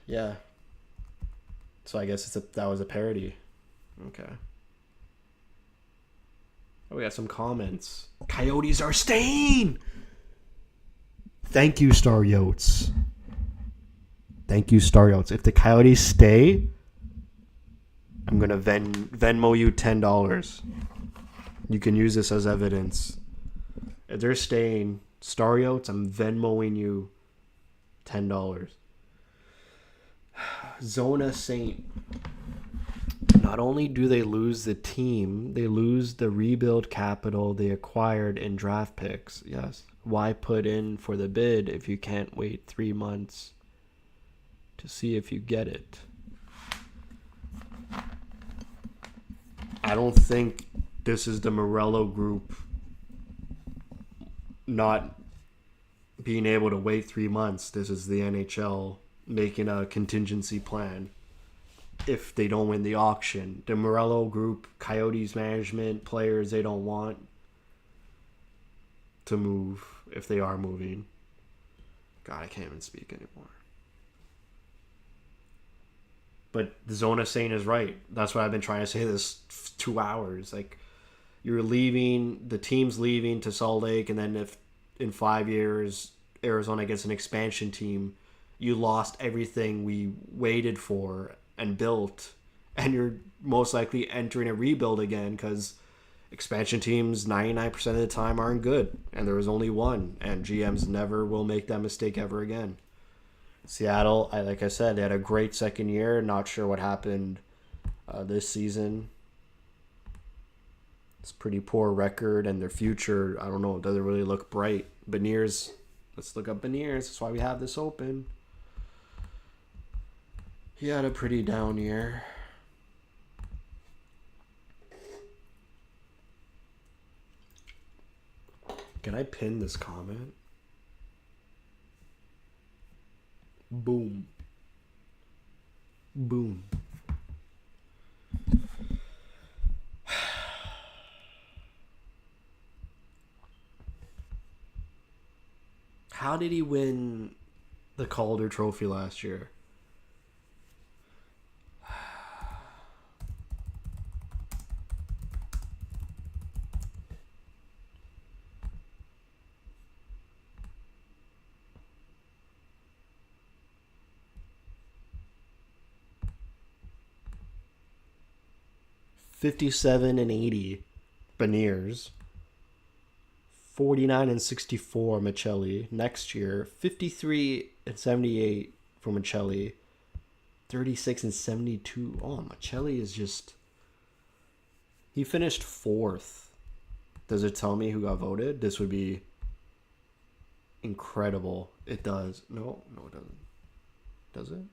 Yeah. So I guess that was a parody. Okay. Oh, we got some comments. Coyotes are staying! Thank you, Star Yotes. Thank you, Star Yotes. If the Coyotes stay, I'm going to Venmo you $10. You can use this as evidence. If they're staying, Star Yotes, I'm Venmoing you $10. Zona Saint. Not only do they lose the team, they lose the rebuild capital they acquired in draft picks. Yes. Why put in for the bid if you can't wait 3 months to see if you get it? I don't think this is the Morello group not being able to wait 3 months. This is the NHL making a contingency plan if they don't win the auction. The Morello group, Coyotes management, players they don't want to move if they are moving. God, I can't even speak anymore. But Zona Saint is right. That's what I've been trying to say this 2 hours. Like, you're leaving, the team's leaving to Salt Lake, and then if in 5 years Arizona gets an expansion team, you lost everything we waited for and built, and you're most likely entering a rebuild again because expansion teams 99% of the time aren't good, and there was only one, and GMs never will make that mistake ever again. Seattle, like I said, they had a great second year. Not sure what happened this season. It's a pretty poor record, and their future, I don't know, doesn't really look bright. Beniers, let's look up Beniers. That's why we have this open. He had a pretty down year. Can I pin this comment? Boom. Boom. How did he win the Calder Trophy last year? $57-80, Beniers. 49-64, Michelli. Next year, 53-78 for Michelli. 36-72. Oh, Michelli is just... He finished 4th. Does it tell me who got voted? This would be incredible. It does. No, it doesn't. Does it?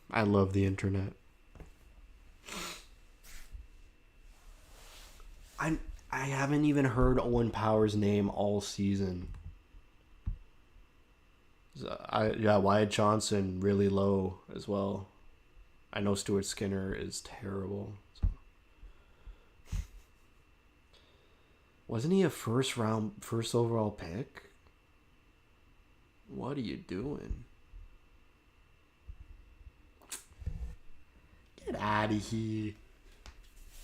I love the internet. I haven't even heard Owen Power's name all season. Wyatt Johnson really low as well. I know Stuart Skinner is terrible. So. Wasn't he a first overall pick? What are you doing? Get out of here.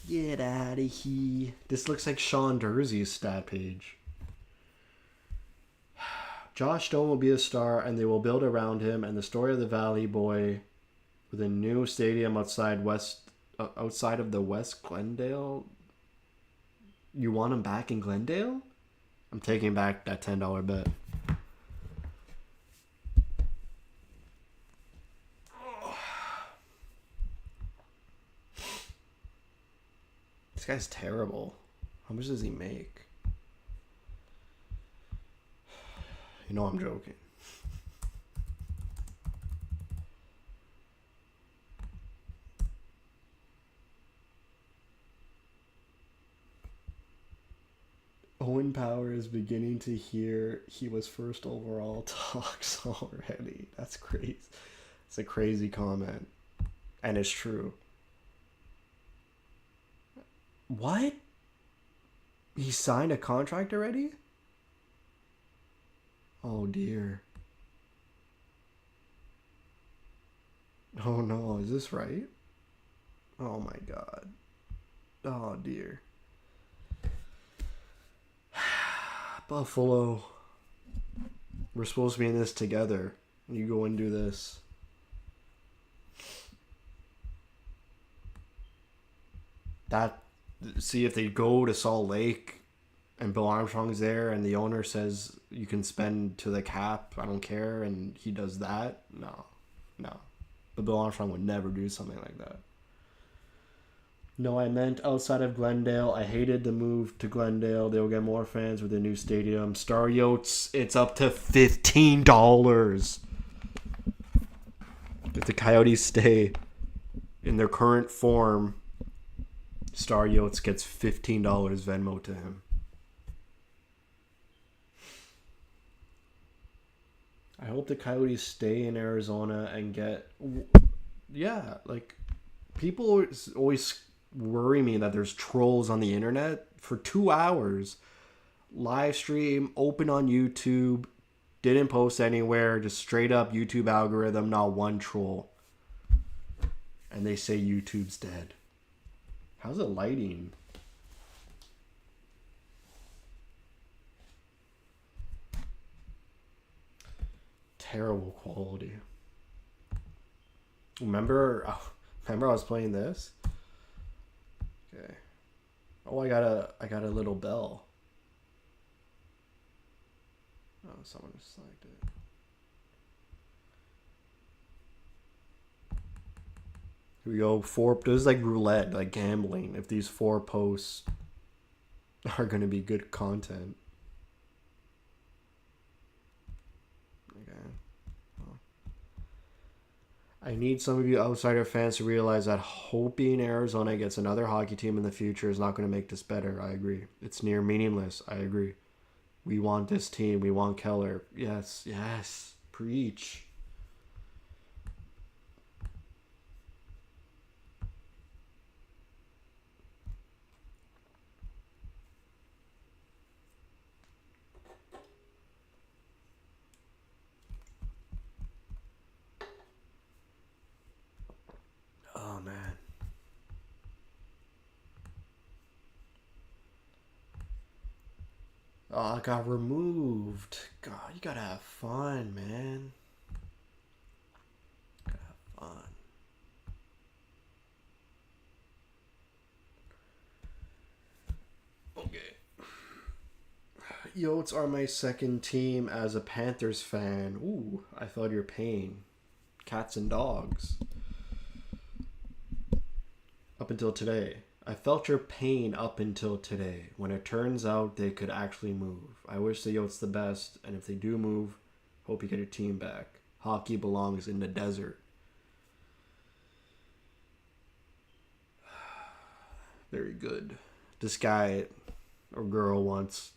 Get out of here. This looks like Sean Dursey's stat page. Josh Stone will be a star, and they will build around him. And the story of the Valley Boy, with a new stadium outside of the West Glendale. You want him back in Glendale? I'm taking back that $10 bet. This guy's terrible. How much does he make? You know I'm joking. Owen Power is beginning to hear he was first overall talks already. That's crazy. It's a crazy comment. And it's true. What? He signed a contract already? Oh dear. Oh no, is this right? Oh my god. Oh dear. Buffalo. We're supposed to be in this together. You go and do this. See if they go to Salt Lake and Bill Armstrong's there, and the owner says you can spend to the cap, I don't care, and he does that, no. But Bill Armstrong would never do something like that. No, I meant outside of Glendale. I hated the move to Glendale. They'll get more fans with the new stadium. Star Yotes, it's up to $15. If the Coyotes stay in their current form, Star Yotes gets $15 Venmo to him. I hope the Coyotes stay in Arizona and get... Yeah, like, people always worry me that there's trolls on the internet. For 2 hours, live stream, open on YouTube, didn't post anywhere, just straight up YouTube algorithm, not one troll. And they say YouTube's dead. How's the lighting? Terrible quality. Remember I was playing this? Okay. Oh, I got a little bell. Oh, someone just liked it. Here we go. This is like roulette, like gambling. If these 4 posts are going to be good content. Okay. Well, I need some of you outsider fans to realize that hoping Arizona gets another hockey team in the future is not going to make this better. I agree. It's near meaningless. I agree. We want this team. We want Keller. Yes. Preach. Oh, man. Oh, I got removed. God, you gotta have fun, man. Gotta have fun. Okay. Yotes are my second team as a Panthers fan. Ooh, I felt your pain. Cats and dogs. Up until today. I felt your pain up until today, when it turns out they could actually move. I wish the Yotes the best, and if they do move, hope you get your team back. Hockey belongs in the desert. Very good. This guy or girl wants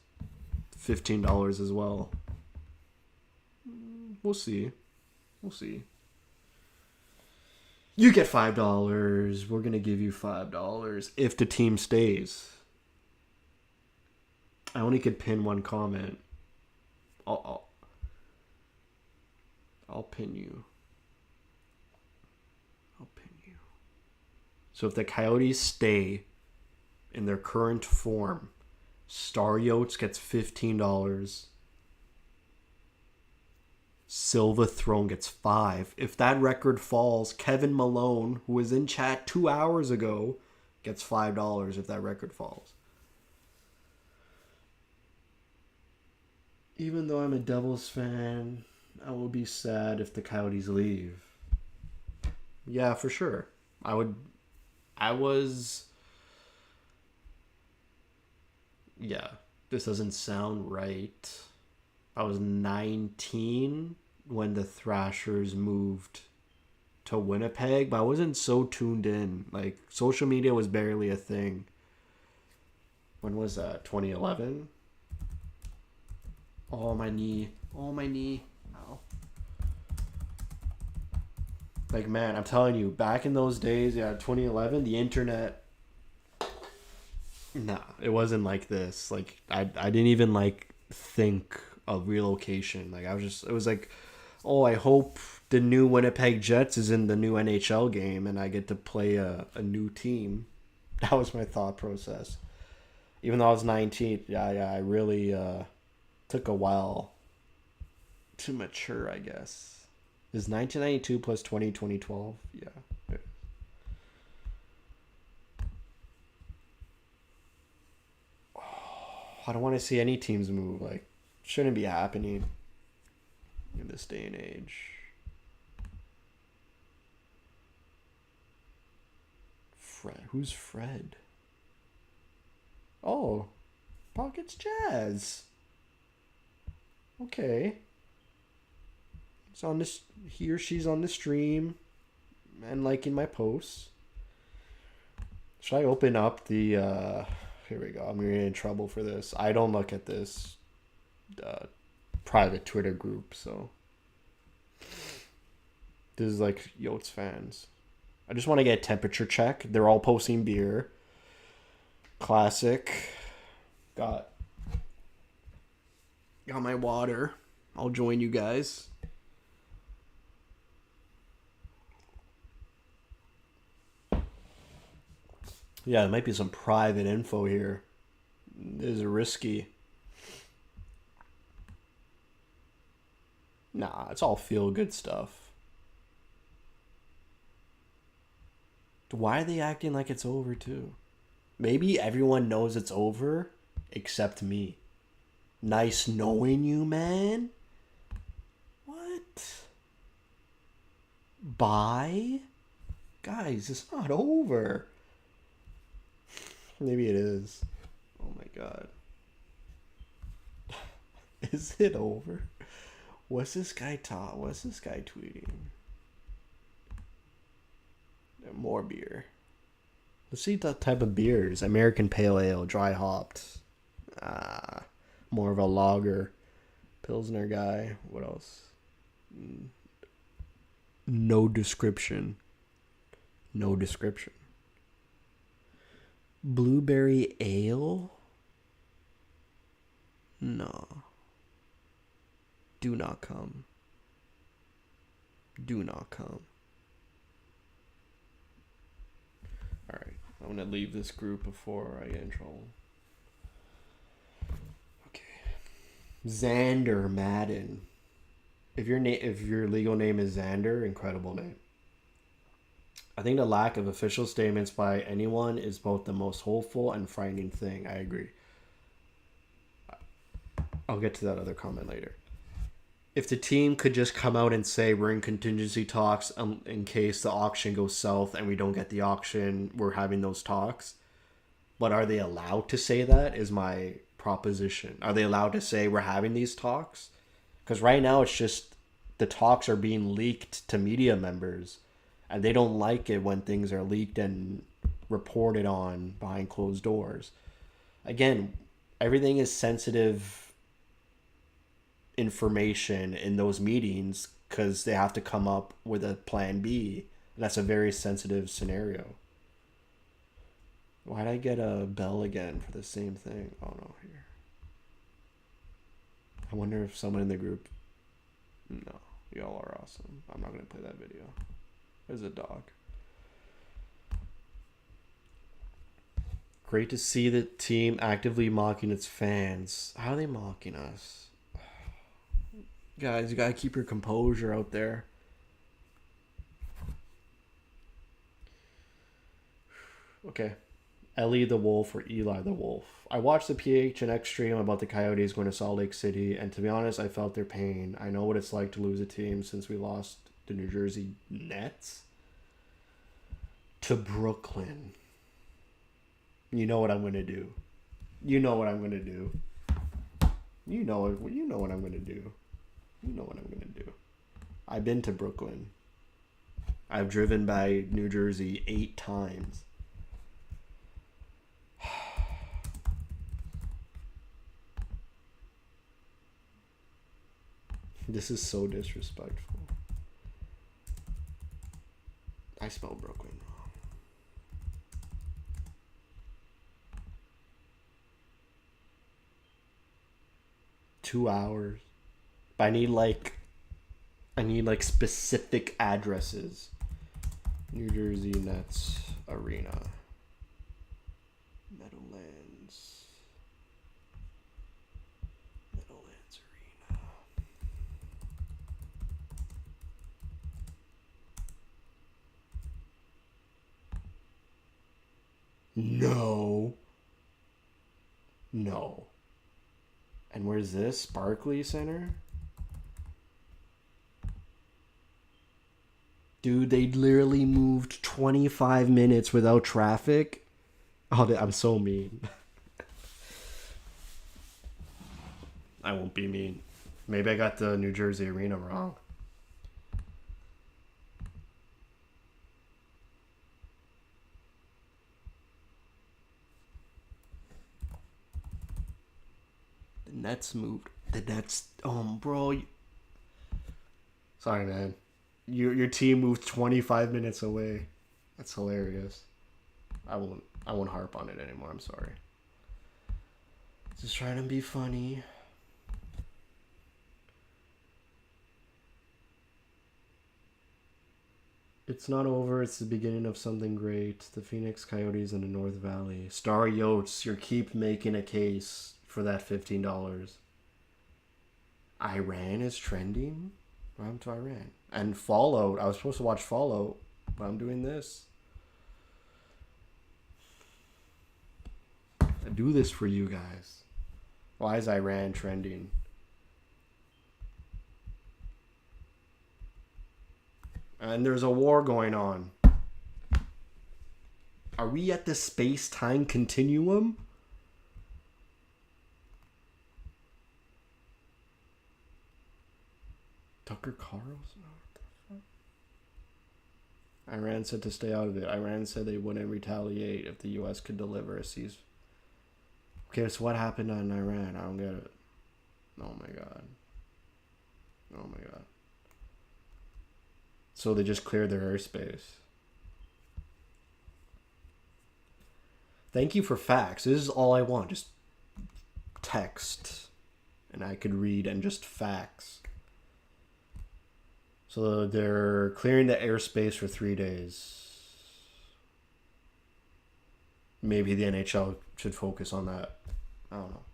$15 as well. We'll see. You get $5. We're going to give you $5 if the team stays. I only could pin one comment. I'll pin you. So if the Coyotes stay in their current form, Star Yotes gets $15. Silva Throne gets $5. If that record falls, Kevin Malone, who was in chat 2 hours ago, gets $5 if that record falls. Even though I'm a Devils fan, I will be sad if the Coyotes leave. Yeah, for sure. Yeah, this doesn't sound right. I was 19 when the Thrashers moved to Winnipeg, but I wasn't so tuned in. Like, social media was barely a thing. When was that? 2011? Oh, my knee. Ow. Like, man, I'm telling you, back in those days, 2011, the internet... Nah, it wasn't like this. Like, I didn't even, like, think of Relocation. Like, it was like, oh, I hope the new Winnipeg Jets is in the new NHL game and I get to play a new team. That was my thought process. Even though I was 19, I really took a while to mature, I guess. Is 1992 plus 2012? Yeah. I don't want to see any teams move. Like, shouldn't be happening in this day and age. Fred, who's Fred? Oh, Pockets Jazz. Okay. It's on this. He or she's on the stream and liking my posts. Should I open up the? Here we go. I'm gonna get in trouble for this. I don't look at this private Twitter group, so this is like Yotes fans. I just want to get a temperature check. They're all posting beer. Classic. Got my water. I'll join you guys. Yeah, there might be some private info here. This is risky. Nah, it's all feel good stuff. Why are they acting like it's over too? Maybe everyone knows it's over except me. Nice knowing you, man. What? Bye? Guys, it's not over. Maybe it is. Oh my god. Is it over? What's this guy tweeting? More beer. Let's see the type of beers. American Pale Ale, dry hopped. More of a lager. Pilsner guy. What else? No description. No description. Blueberry ale? No. Do not come. Do not come. Alright, I'm gonna leave this group before I get in trouble. Okay. Xander Madden. If your legal name is Xander, incredible name. I think the lack of official statements by anyone is both the most hopeful and frightening thing. I agree. I'll get to that other comment later. If the team could just come out and say we're in contingency talks in case the auction goes south and we don't get the auction, we're having those talks. But are they allowed to say that is my proposition. Are they allowed to say we're having these talks? Because right now it's just the talks are being leaked to media members. And they don't like it when things are leaked and reported on behind closed doors. Again, everything is sensitive information in those meetings because they have to come up with a plan B. And that's a very sensitive scenario. Why'd I get a bell again for the same thing? Oh no, here. I wonder if someone in the group... No, y'all are awesome. I'm not going to play that video. There's a dog. Great to see the team actively mocking its fans. How are they mocking us? Guys, you gotta keep your composure out there. Okay. Ellie the Wolf or Eli the Wolf. I watched the PHNX stream about the Coyotes going to Salt Lake City, and to be honest, I felt their pain. I know what it's like to lose a team since we lost the New Jersey Nets to Brooklyn. You know what I'm gonna do. You know what I'm gonna do. You know what I'm gonna do. You know what I'm gonna do. I've been to Brooklyn. I've driven by New Jersey 8 times. This is so disrespectful. I spell Brooklyn wrong. Two hours. But I need like specific addresses. New Jersey Nets Arena. Meadowlands Arena. No. And where's this? Barclays Center? Dude, they literally moved 25 minutes without traffic. Oh, I'm so mean. I won't be mean. Maybe I got the New Jersey Arena wrong. The Nets moved. The Nets. Bro. Sorry, man. Your team moved 25 minutes away. That's hilarious. I won't harp on it anymore. I'm sorry. Just trying to be funny. It's not over. It's the beginning of something great. The Phoenix Coyotes in the North Valley. Star Yotes, you keep making a case for that $15. Iran is trending? What happened to Iran? And Fallout. I was supposed to watch Fallout, but I'm doing this. I do this for you guys. Why is Iran trending? And there's a war going on. Are we at the space-time continuum? Tucker Carlson? What the fuck? Iran said to stay out of it. Iran said they wouldn't retaliate if the U.S. could deliver a ceasefire. Okay, so what happened in Iran? I don't get it. Oh my god. Oh my god. So they just cleared their airspace. Thank you for facts. This is all I want. Just text. And I could read and just facts. So they're clearing the airspace for 3 days. Maybe the NHL should focus on that. I don't know.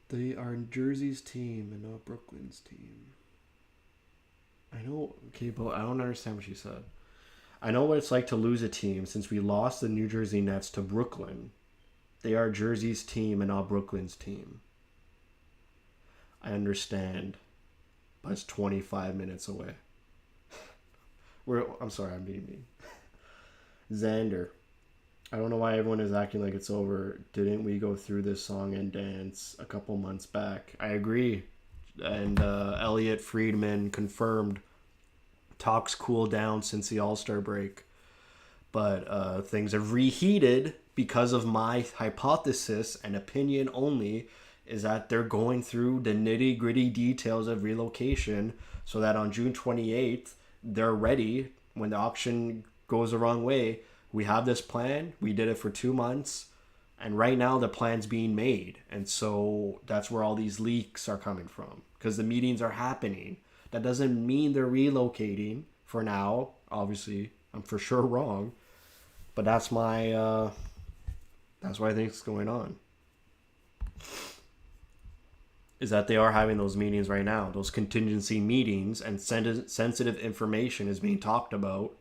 They are Jersey's team and not Brooklyn's team. I know, okay, but I don't understand what she said. I know what it's like to lose a team since we lost the New Jersey Nets to Brooklyn. They are Jersey's team and not Brooklyn's team. I understand, but it's 25 minutes away. I'm sorry, I'm being mean. Xander. I don't know why everyone is acting like it's over. Didn't we go through this song and dance a couple months back? I agree. And Elliot Friedman confirmed talks cooled down since the All-Star break. But things have reheated because of my hypothesis and opinion only, is that they're going through the nitty-gritty details of relocation so that on June 28th, they're ready when the auction goes the wrong way. We have this plan. We did it for 2 months. And right now the plan's being made. And so that's where all these leaks are coming from. Because the meetings are happening. That doesn't mean they're relocating for now. Obviously, I'm for sure wrong. But that's my... that's what I think is going on. Is that they are having those meetings right now. Those contingency meetings, and sensitive information is being talked about.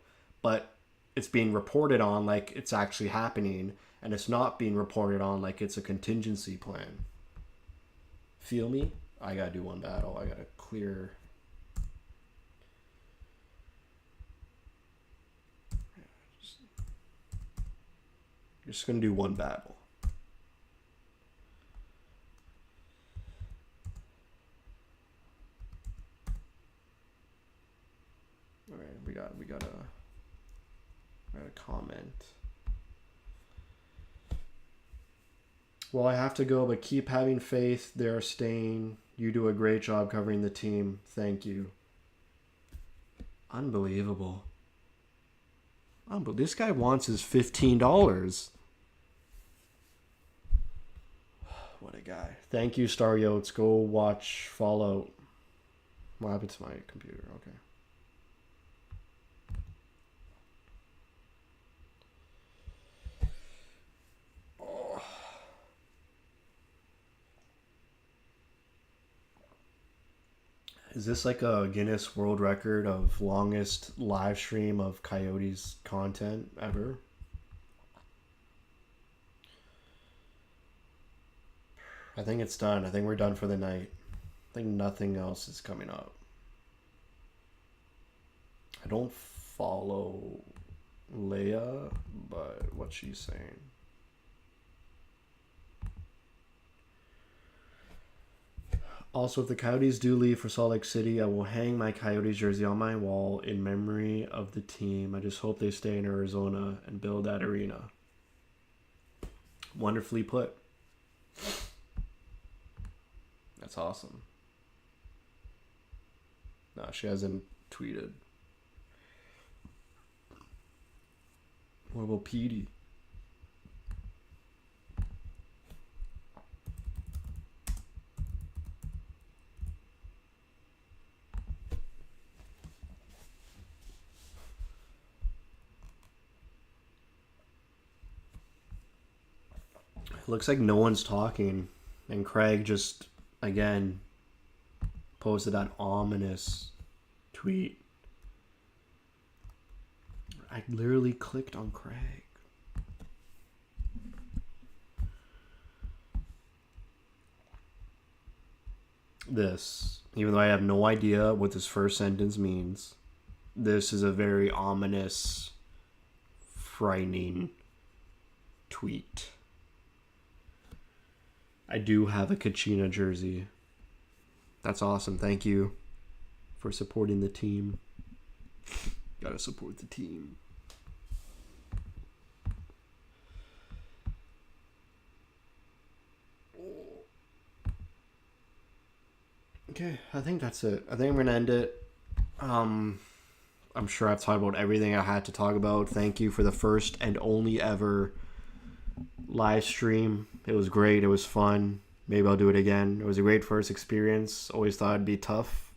But it's being reported on like it's actually happening. And it's not being reported on like it's a contingency plan. Feel me? I gotta do one battle. I gotta clear. Just gonna do one battle. All right, we got a comment. Well, I have to go, but keep having faith. They're staying. You do a great job covering the team. Thank you. Unbelievable. This guy wants his $15. What a guy. Thank you, Star Yotes. Go watch Fallout. What happened to my computer? Okay. Is this like a Guinness World Record of longest live stream of Coyotes content ever? I think it's done. I think we're done for the night. I think nothing else is coming up. I don't follow Leia, but what's she saying? Also, if the Coyotes do leave for Salt Lake City, I will hang my Coyotes jersey on my wall in memory of the team. I just hope they stay in Arizona and build that arena. Wonderfully put. That's awesome. No, she hasn't tweeted. What about Petey? It looks like no one's talking. And Craig just, again, posted that ominous tweet. I literally clicked on Craig. This, even though I have no idea what this first sentence means, this is a very ominous, frightening tweet. I do have a Kachina jersey. That's awesome. Thank you for supporting the team. Gotta support the team. Okay, I think that's it. I think I'm gonna end it. I'm sure I've talked about everything I had to talk about. Thank you for the first and only ever live stream. It was great. It was fun. Maybe I'll do it again. It was a great first experience. Always thought it'd be tough.